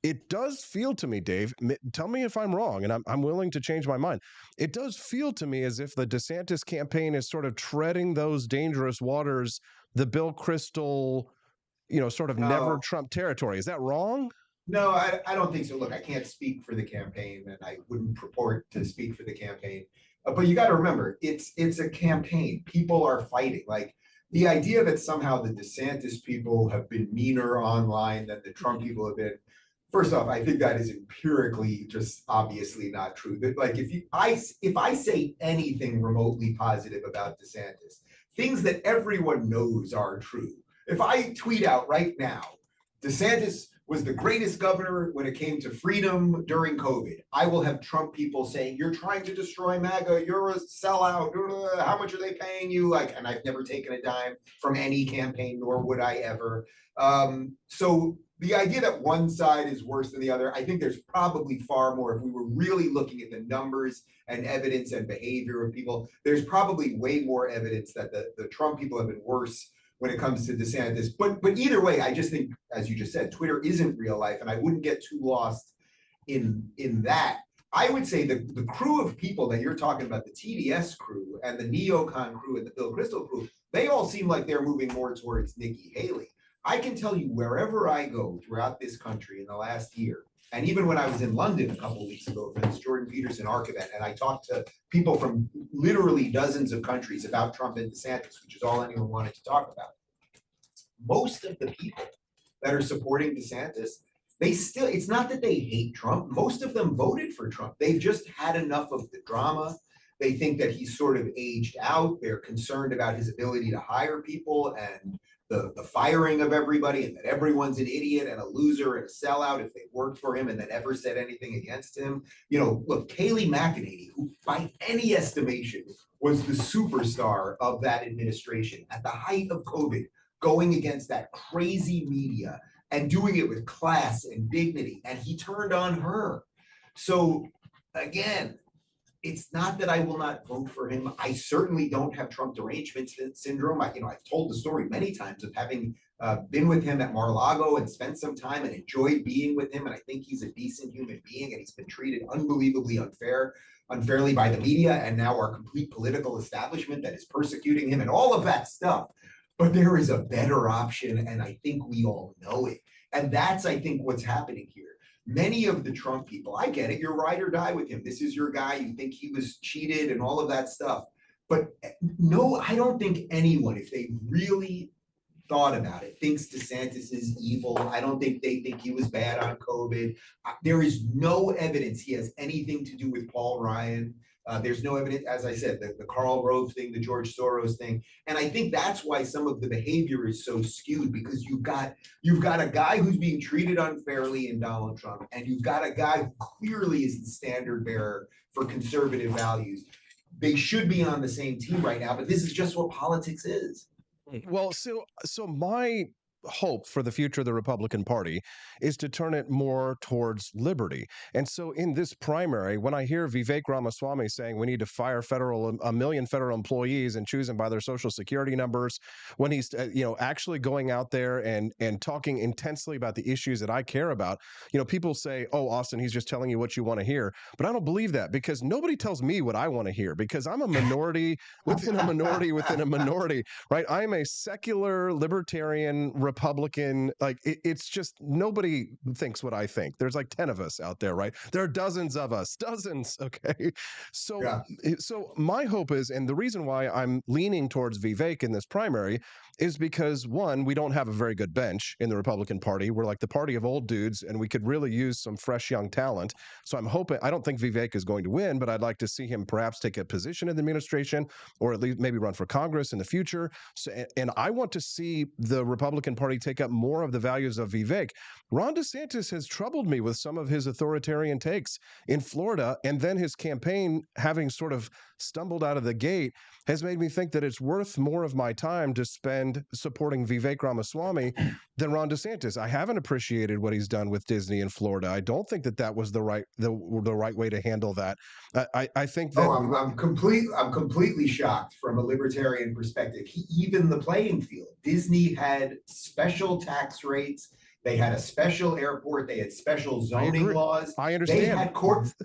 It does feel to me, Dave, tell me if I'm wrong, and I'm willing to change my mind. It does feel to me as if the DeSantis campaign is sort of treading those dangerous waters, the Bill Kristol, sort of never Trump territory. Is that wrong? No, I don't think so. Look, I can't speak for the campaign, and I wouldn't purport to speak for the campaign. But you got to remember, it's a campaign. People are fighting. Like, the idea that somehow the DeSantis people have been meaner online than the Trump people have been, first off, I think that is empirically just obviously not true. Like, if I say anything remotely positive about DeSantis, things that everyone knows are true. If I tweet out right now, DeSantis was the greatest governor when it came to freedom during COVID, I will have Trump people saying, you're trying to destroy MAGA, you're a sellout, how much are they paying you? And I've never taken a dime from any campaign, nor would I ever. So the idea that one side is worse than the other, I think there's probably far more. If we were really looking at the numbers and evidence and behavior of people, there's probably way more evidence that the Trump people have been worse when it comes to DeSantis. But either way, I just think, as you just said, Twitter isn't real life, and I wouldn't get too lost in that. I would say the crew of people that you're talking about, the TDS crew and the neocon crew and the Bill Kristol crew, they all seem like they're moving more towards Nikki Haley. I can tell you, wherever I go throughout this country in the last year, and even when I was in London a couple of weeks ago for this Jordan Peterson ARC event, and I talked to people from literally dozens of countries about Trump and DeSantis, which is all anyone wanted to talk about. Most of the people that are supporting DeSantis, it's not that they hate Trump. Most of them voted for Trump. They've just had enough of the drama. They think that he's sort of aged out. They're concerned about his ability to hire people and the firing of everybody and that everyone's an idiot and a loser and a sellout if they worked for him and then ever said anything against him. You know, look, Kayleigh McEnany, who by any estimation was the superstar of that administration at the height of COVID, going against that crazy media and doing it with class and dignity, and he turned on her. So again, it's not that I will not vote for him. I certainly don't have Trump derangement syndrome. I've told the story many times of having been with him at Mar-a-Lago and spent some time and enjoyed being with him. And I think he's a decent human being, and he's been treated unbelievably unfairly by the media and now our complete political establishment that is persecuting him and all of that stuff. But there is a better option, and I think we all know it. And that's, I think, what's happening here. Many of the Trump people, I get it, you're ride or die with him. This is your guy. You think he was cheated and all of that stuff. But no, I don't think anyone, if they really thought about it, thinks DeSantis is evil. I don't think they think he was bad on COVID. There is no evidence he has anything to do with Paul Ryan. There's no evidence, as I said, the Karl Rove thing, the George Soros thing. And I think that's why some of the behavior is so skewed, because you've got a guy who's being treated unfairly in Donald Trump, and you've got a guy who clearly is the standard bearer for conservative values. They should be on the same team right now, but this is just what politics is. Well, so my hope for the future of the Republican Party is to turn it more towards liberty. And so in this primary, when I hear Vivek Ramaswamy saying we need to fire a million federal employees and choose them by their social security numbers, when he's actually going out there and talking intensely about the issues that I care about, people say, oh, Austin, he's just telling you what you want to hear. But I don't believe that, because nobody tells me what I want to hear, because I'm a minority within a minority within a minority, right? I'm a secular libertarian Republican. Like it's just nobody thinks what I think. There's like 10 of us out there, right? There are dozens of us, dozens. Okay. So my hope is, and the reason why I'm leaning towards Vivek in this primary is because, one, we don't have a very good bench in the Republican Party. We're like the party of old dudes, and we could really use some fresh young talent. So I'm hoping, I don't think Vivek is going to win, but I'd like to see him perhaps take a position in the administration, or at least maybe run for Congress in the future. So, and I want to see the Republican Party take up more of the values of Vivek. Ron DeSantis has troubled me with some of his authoritarian takes in Florida, and then his campaign, having sort of stumbled out of the gate, has made me think that it's worth more of my time to spend supporting Vivek Ramaswamy than Ron DeSantis. I haven't appreciated what he's done with Disney in Florida. I don't think that was the right way to handle that. I think that I'm completely shocked from a libertarian perspective. Even the playing field. Disney had special tax rates. They had a special airport. They had special zoning laws. I understand.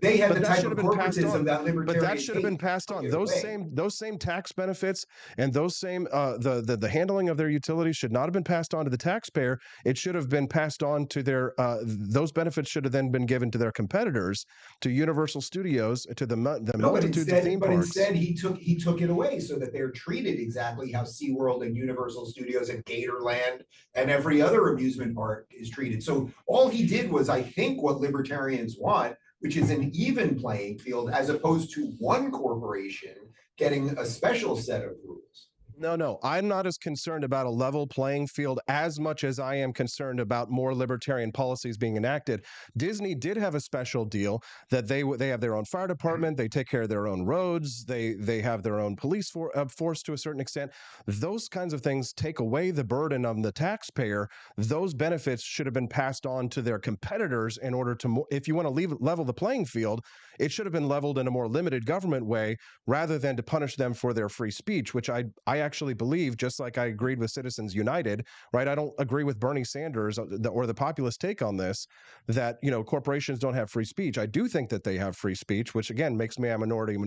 They had the type of corporatism that libertarians. But that should have been passed on. Those same tax benefits and those same the handling of their utilities should not have been passed on to the taxpayer. It should have been passed on to their. Those benefits should have then been given to their competitors, to Universal Studios, to the multitudes of theme parks. But instead, he took it away so that they're treated exactly how SeaWorld and Universal Studios and Gatorland and every other amusement park is treated. So all he did was, I think, what libertarians want, which is an even playing field, as opposed to one corporation getting a special set of rules. No, I'm not as concerned about a level playing field as much as I am concerned about more libertarian policies being enacted. Disney did have a special deal that they have their own fire department, they take care of their own roads, they have their own police force to a certain extent. Those kinds of things take away the burden on the taxpayer. Those benefits should have been passed on to their competitors in order to, if you want to level the playing field, it should have been leveled in a more limited government way rather than to punish them for their free speech, which I actually believe, just like I agreed with Citizens United, right? I don't agree with Bernie Sanders or the populist take on this, that, corporations don't have free speech. I do think that they have free speech, which again makes me a minority.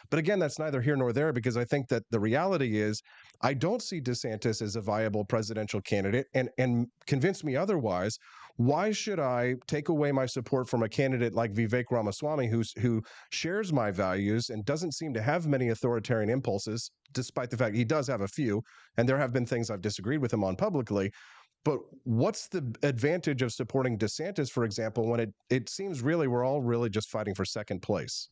But again, that's neither here nor there, because I think that the reality is I don't see DeSantis as a viable presidential candidate, and convince me otherwise. Why should I take away my support from a candidate like Vivek Ramaswamy, who shares my values and doesn't seem to have many authoritarian impulses, despite the fact he does have a few, and there have been things I've disagreed with him on publicly. But what's the advantage of supporting DeSantis, for example, when it seems really we're all really just fighting for second place?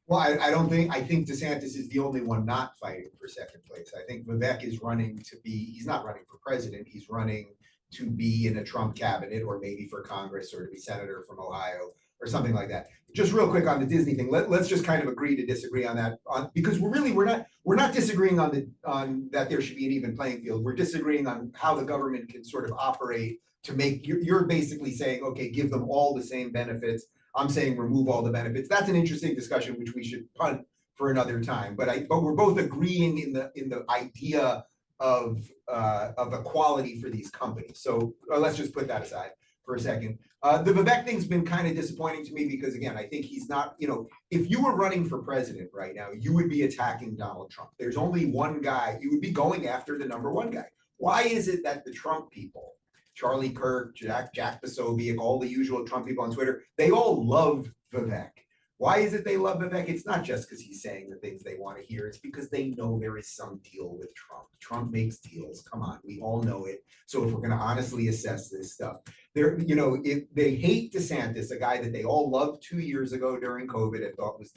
Well, I think DeSantis is the only one not fighting for second place. I think Vivek is running to be, he's not running for president, he's running to be in a Trump cabinet or maybe for Congress or to be senator from Ohio or something like that. Just real quick on the Disney thing, let's just kind of agree to disagree on that, because we're not disagreeing on that there should be an even playing field. We're disagreeing on how the government can sort of operate to make, you're basically saying, okay, give them all the same benefits. I'm saying remove all the benefits. That's an interesting discussion which we should punt for another time. But we're both agreeing in the idea of equality for these companies. So let's just put that aside for a second. The Vivek thing's been kind of disappointing to me because, again, I think he's not, if you were running for president right now, you would be attacking Donald Trump. There's only one guy, you would be going after the number one guy. Why is it that the Trump people, Charlie Kirk, Jack Posobiec, all the usual Trump people on Twitter, they all love Vivek? Why is it they love Vivek? It's not just because he's saying the things they want to hear. It's because they know there is some deal with Trump. Trump makes deals. Come on, we all know it. So if we're going to honestly assess this stuff, if they hate DeSantis, a guy that they all loved 2 years ago during COVID and thought was,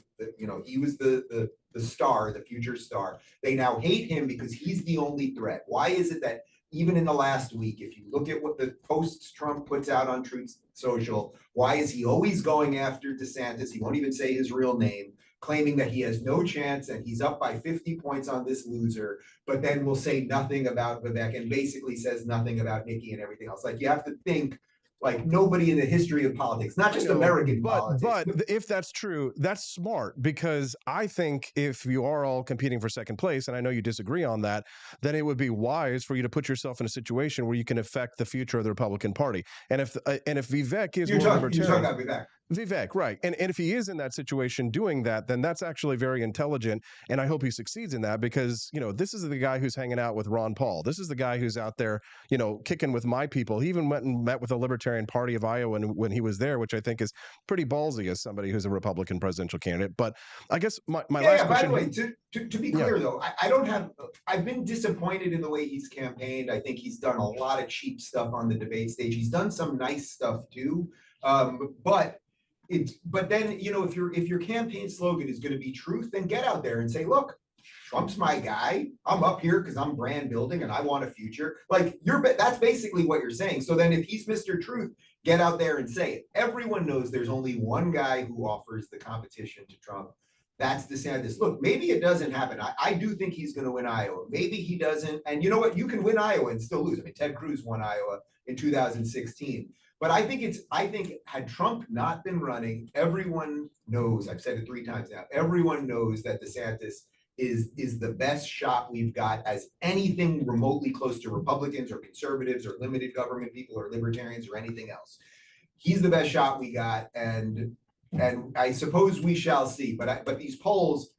he was the star, the future star. They now hate him because he's the only threat. Why is it that even in the last week, if you look at what the posts Trump puts out on Truth Social, why is he always going after DeSantis? He won't even say his real name, claiming that he has no chance and he's up by 50 points on this loser, but then will say nothing about Vivek and basically says nothing about Nikki and everything else. Like, you have to think like nobody in the history of politics, not just American politics. But if that's true, that's smart, because I think if you are all competing for second place, and I know you disagree on that, then it would be wise for you to put yourself in a situation where you can affect the future of the Republican Party. And if Vivek is You're more talking libertarian, about Vivek. Vivek, right. And if he is in that situation doing that, then that's actually very intelligent. And I hope he succeeds in that because, this is the guy who's hanging out with Ron Paul. This is the guy who's out there, kicking with my people. He even went and met with the Libertarian Party of Iowa when he was there, which I think is pretty ballsy as somebody who's a Republican presidential candidate. But I guess my last question. By the way, to be clear though, I've been disappointed in the way he's campaigned. I think he's done a lot of cheap stuff on the debate stage. He's done some nice stuff too. But then, if your campaign slogan is going to be truth, then get out there and say, look, Trump's my guy. I'm up here because I'm brand building and I want a future. Like, that's basically what you're saying. So then if he's Mr. Truth, get out there and say it. Everyone knows there's only one guy who offers the competition to Trump. That's DeSantis. Look, maybe it doesn't happen. I do think he's going to win Iowa. Maybe he doesn't. And you know what? You can win Iowa and still lose. I mean, Ted Cruz won Iowa in 2016. But I think had Trump not been running, everyone knows, I've said it 3 times now, everyone knows that DeSantis is the best shot we've got as anything remotely close to Republicans or conservatives or limited government people or libertarians or anything else. He's the best shot we got, and I suppose we shall see. But these polls,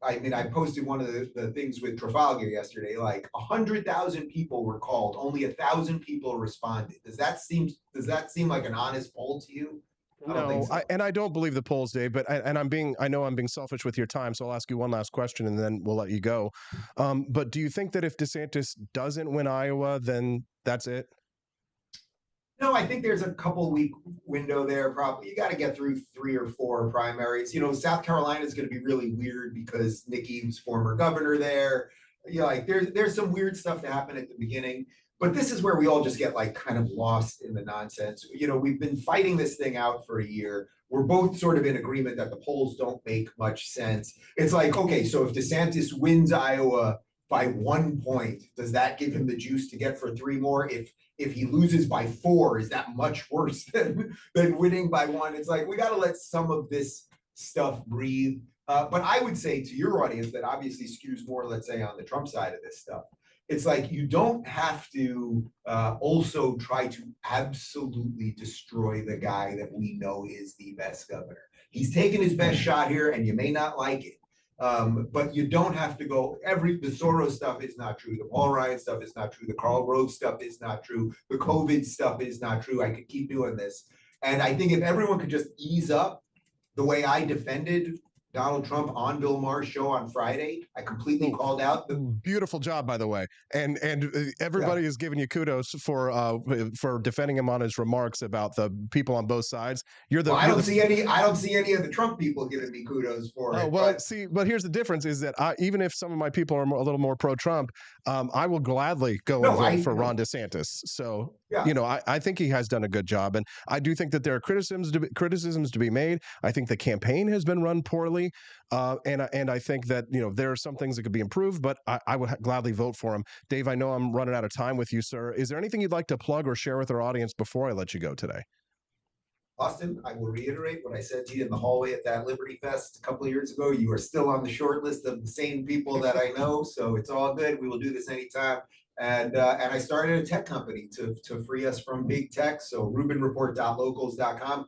I mean, I posted one of the things with Trafalgar yesterday, like 100,000 people were called, only 1,000 people responded. Does that seem like an honest poll to you? No, I don't believe the polls, Dave, but I know I'm being selfish with your time, so I'll ask you one last question and then we'll let you go. But do you think that if DeSantis doesn't win Iowa, then that's it? No, I think there's a couple week window there. Probably you got to get through 3 or 4 primaries. South Carolina is going to be really weird because Nikki was former governor there. There's some weird stuff to happen at the beginning. But this is where we all just get kind of lost in the nonsense. We've been fighting this thing out for a year. We're both sort of in agreement that the polls don't make much sense. It's like, okay, so if DeSantis wins Iowa by 1 point, does that give him the juice to get for 3 more? If he loses by 4, is that much worse than winning by 1? It's like, we got to let some of this stuff breathe. But I would say to your audience that obviously skews more, let's say, on the Trump side of this stuff. It's like you don't have to also try to absolutely destroy the guy that we know is the best governor. He's taken his best shot here, and you may not like it. But you don't have to go, the Soros stuff is not true. The Paul Ryan stuff is not true. The Karl Rove stuff is not true. The COVID stuff is not true. I could keep doing this. And I think if everyone could just ease up the way I defended Donald Trump on Bill Maher's show on Friday. I completely called out the Beautiful job, by the way, and everybody is giving you kudos for defending him on his remarks about the people on both sides. I don't see any of the Trump people giving me kudos for it. Well, but here's the difference: is that even if some of my people are a little more pro-Trump, I will gladly go and vote for Ron DeSantis. So I think he has done a good job, and I do think that there are criticisms to be made. I think the campaign has been run poorly, and I think that there are some things that could be improved. But I would gladly vote for him. Dave, I know I'm running out of time with you, sir. Is there anything you'd like to plug or share with our audience before I let you go today? Austin, I will reiterate what I said to you in the hallway at that Liberty Fest a couple of years ago. You are still on the short list of the same people that I know, so it's all good. We will do this anytime. And I started a tech company to free us from big tech. So RubinReport.locals.com.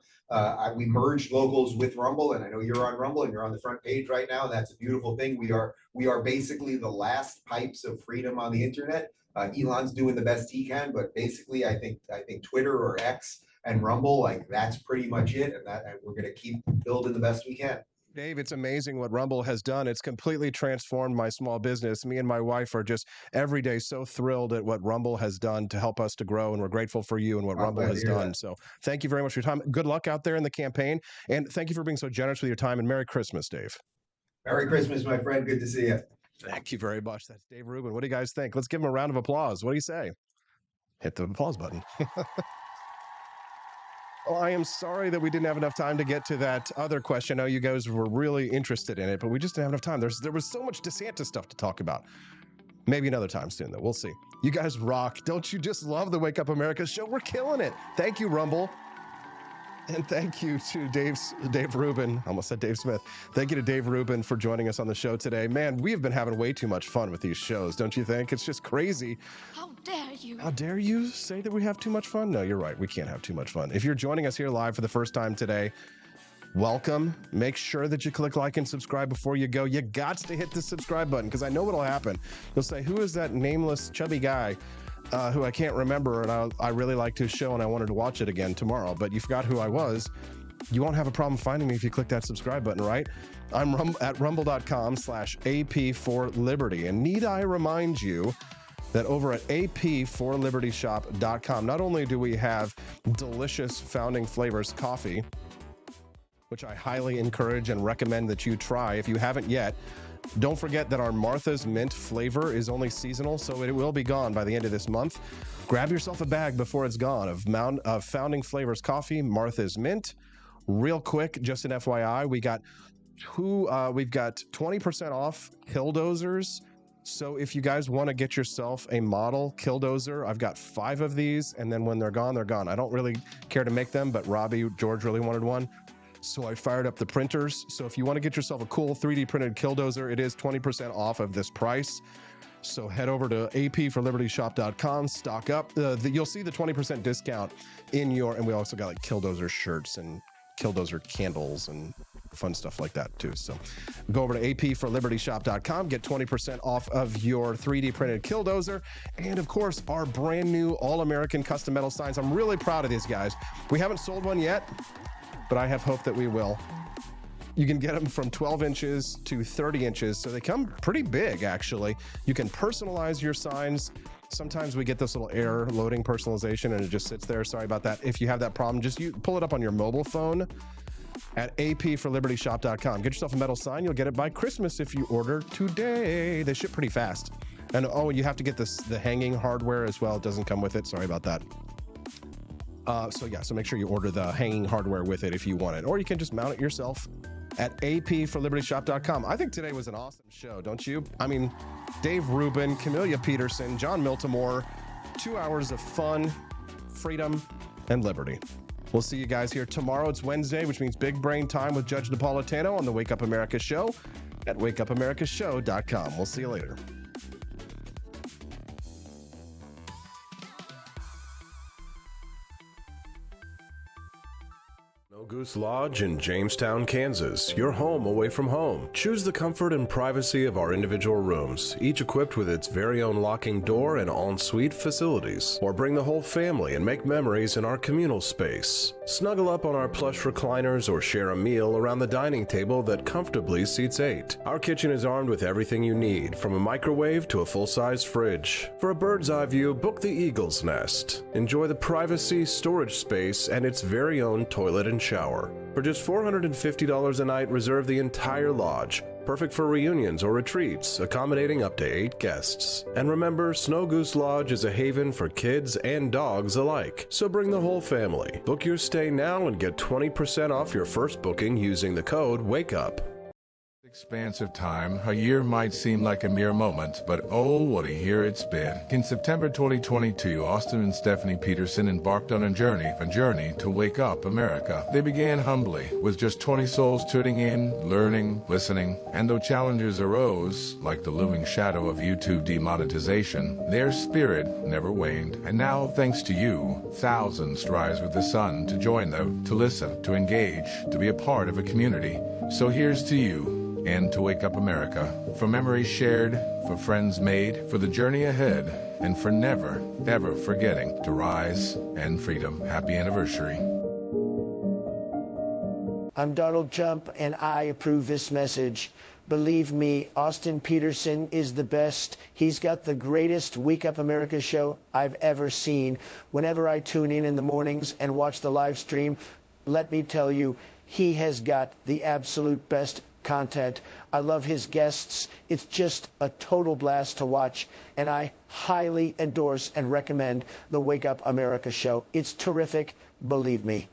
We merged Locals with Rumble, and I know you're on Rumble and you're on the front page right now. And that's a beautiful thing. We are basically the last pipes of freedom on the internet. Elon's doing the best he can, but basically, I think Twitter or X and Rumble, like that's pretty much it. And we're going to keep building the best we can. Dave, it's amazing what Rumble has done. It's completely transformed my small business. Me and my wife are just every day so thrilled at what Rumble has done to help us to grow, and we're grateful for you and what Rumble has done. So thank you very much for your time. Good luck out there in the campaign, and thank you for being so generous with your time, and Merry Christmas, Dave. Merry Christmas, my friend. Good to see you. Thank you very much. That's Dave Rubin. What do you guys think? Let's give him a round of applause. What do you say? Hit the applause button. Well, I am sorry that we didn't have enough time to get to that other question. I know you guys were really interested in it, but we just didn't have enough time. There was so much DeSantis stuff to talk about. Maybe another time soon, though. We'll see. You guys rock. Don't you just love the Wake Up America show? We're killing it. Thank you, Rumble. And thank you to Dave Rubin. I almost said Dave Smith. Thank you to Dave Rubin for joining us on the show today. Man, we have been having way too much fun with these shows, don't you think? It's just crazy. How dare you? How dare you say that we have too much fun? No, you're right. We can't have too much fun. If you're joining us here live for the first time today, welcome. Make sure that you click like and subscribe before you go. You got to hit the subscribe button because I know what'll happen. You'll say, who is that nameless chubby guy who I can't remember, and I really liked his show and I wanted to watch it again tomorrow, but you forgot who I was. You won't have a problem finding me if you click that subscribe button, right? I'm at rumble.com/AP4Liberty. And need I remind you that over at AP4LibertyShop.com, not only do we have delicious Founding Flavors coffee, which I highly encourage and recommend that you try if you haven't yet. Don't forget that our Martha's Mint flavor is only seasonal, so it will be gone by the end of this month. Grab yourself a bag before it's gone of Founding Flavors coffee, Martha's Mint. Real quick, just an FYI, we've got 20% off Killdozers. So if you guys want to get yourself a model Killdozer, I've got 5 of these, and then when they're gone, they're gone. I don't really care to make them, but George really wanted one. So I fired up the printers. So if you want to get yourself a cool 3D printed Killdozer, it is 20% off of this price. So head over to AP4LibertyShop.com, stock up. You'll see the 20% discount in your, and we also got like Killdozer shirts and Killdozer candles and fun stuff like that too. So go over to AP4LibertyShop.com, get 20% off of your 3D printed Killdozer. And of course, our brand new All-American custom metal signs. I'm really proud of these guys. We haven't sold one yet, but I have hope that we will. You can get them from 12 inches to 30 inches, so they come pretty big, actually. You can personalize your signs. Sometimes we get this little error loading personalization, and it just sits there. Sorry about that. If you have that problem, just pull it up on your mobile phone at AP4LibertyShop.com. Get yourself a metal sign. You'll get it by Christmas if you order today. They ship pretty fast. And you have to get the hanging hardware as well. It doesn't come with it. Sorry about that. So make sure you order the hanging hardware with it if you want it, or you can just mount it yourself at AP4LibertyShop.com. I think today was an awesome show, don't you? I mean, Dave Rubin, Camelia Peterson, John Miltimore, 2 hours of fun, freedom, and liberty. We'll see you guys here tomorrow. It's Wednesday, which means big brain time with Judge Napolitano on the Wake Up America show at WakeUpAmericaShow.com. We'll see you later. No goose Goose Lodge in Jamestown, Kansas, your home away from home. Choose the comfort and privacy of our individual rooms, each equipped with its very own locking door and en-suite facilities. Or bring the whole family and make memories in our communal space. Snuggle up on our plush recliners or share a meal around the dining table that comfortably seats 8. Our kitchen is armed with everything you need, from a microwave to a full-size fridge. For a bird's eye view, book the Eagle's Nest. Enjoy the privacy, storage space, and its very own toilet and shower. For just $450 a night, reserve the entire lodge. Perfect for reunions or retreats, accommodating up to 8 guests. And remember, Snow Goose Lodge is a haven for kids and dogs alike, so bring the whole family. Book your stay now and get 20% off your first booking using the code WAKEUP. Expansive time, a year might seem like a mere moment, but oh, what a year it's been. In September 2022, Austin and Stephanie Peterson embarked on a journey to wake up America. They began humbly, with just 20 souls tuning in, learning, listening, and though challenges arose, like the looming shadow of YouTube demonetization, their spirit never waned. And now, thanks to you, thousands rise with the sun to join them, to listen, to engage, to be a part of a community. So here's to you, and to Wake Up America, for memories shared, for friends made, for the journey ahead, and for never, ever forgetting to rise and freedom. Happy anniversary. I'm Donald Trump, and I approve this message. Believe me, Austin Peterson is the best. He's got the greatest Wake Up America show I've ever seen. Whenever I tune in the mornings and watch the live stream, let me tell you, he has got the absolute best content. I love his guests. It's just a total blast to watch, and I highly endorse and recommend the Wake Up America show. It's terrific, believe me.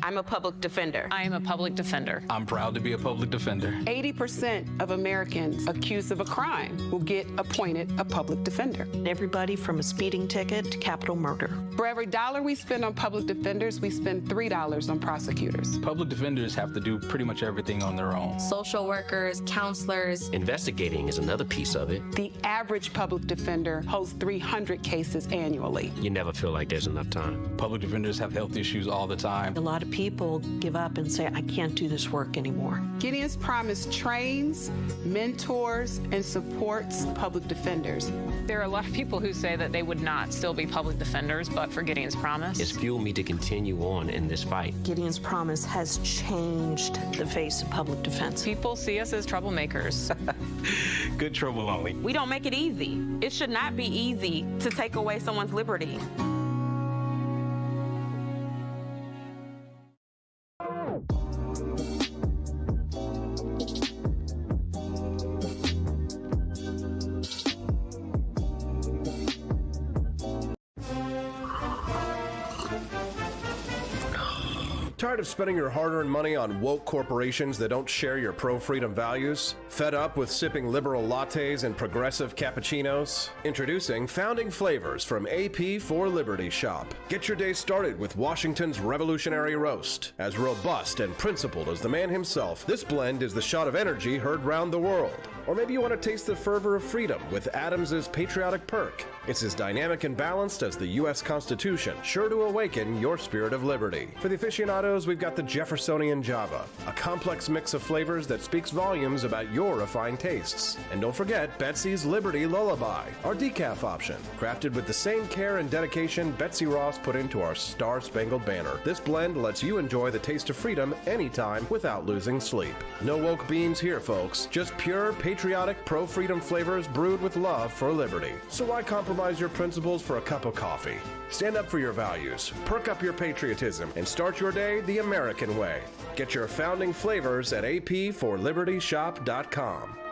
I'm a public defender. I am a public defender. I'm proud to be a public defender. 80% of Americans accused of a crime will get appointed a public defender. Everybody from a speeding ticket to capital murder. For every dollar we spend on public defenders, we spend $3 on prosecutors. Public defenders have to do pretty much everything on their own. Social workers, counselors. Investigating is another piece of it. The average public defender holds 300 cases annually. You never feel like there's enough time. Public defenders have health issues all the time. A lot of people give up and say, I can't do this work anymore. Gideon's Promise trains, mentors, and supports public defenders. There are a lot of people who say that they would not still be public defenders, but for Gideon's Promise. It's fueled me to continue on in this fight. Gideon's Promise has changed the face of public defense. People see us as troublemakers. Good trouble only. We don't make it easy. It should not be easy to take away someone's liberty. Tired of spending your hard-earned money on woke corporations that don't share your pro-freedom values? Fed up with sipping liberal lattes and progressive cappuccinos? Introducing Founding Flavors from AP for Liberty Shop. Get your day started with Washington's Revolutionary Roast. As robust and principled as the man himself, this blend is the shot of energy heard round the world. Or maybe you want to taste the fervor of freedom with Adams's Patriotic Perk. It's as dynamic and balanced as the U.S. Constitution, sure to awaken your spirit of liberty. For the aficionados we've got the Jeffersonian Java, a complex mix of flavors that speaks volumes about your refined tastes. And don't forget Betsy's Liberty Lullaby, our decaf option, crafted with the same care and dedication Betsy Ross put into our Star-Spangled Banner. This blend lets you enjoy the taste of freedom anytime without losing sleep. No woke beans here, folks. Just pure, patriotic, pro-freedom flavors brewed with love for liberty. So why compromise your principles for a cup of coffee? Stand up for your values, perk up your patriotism, and start your day the American way. Get your founding flavors at apforlibertyshop.com.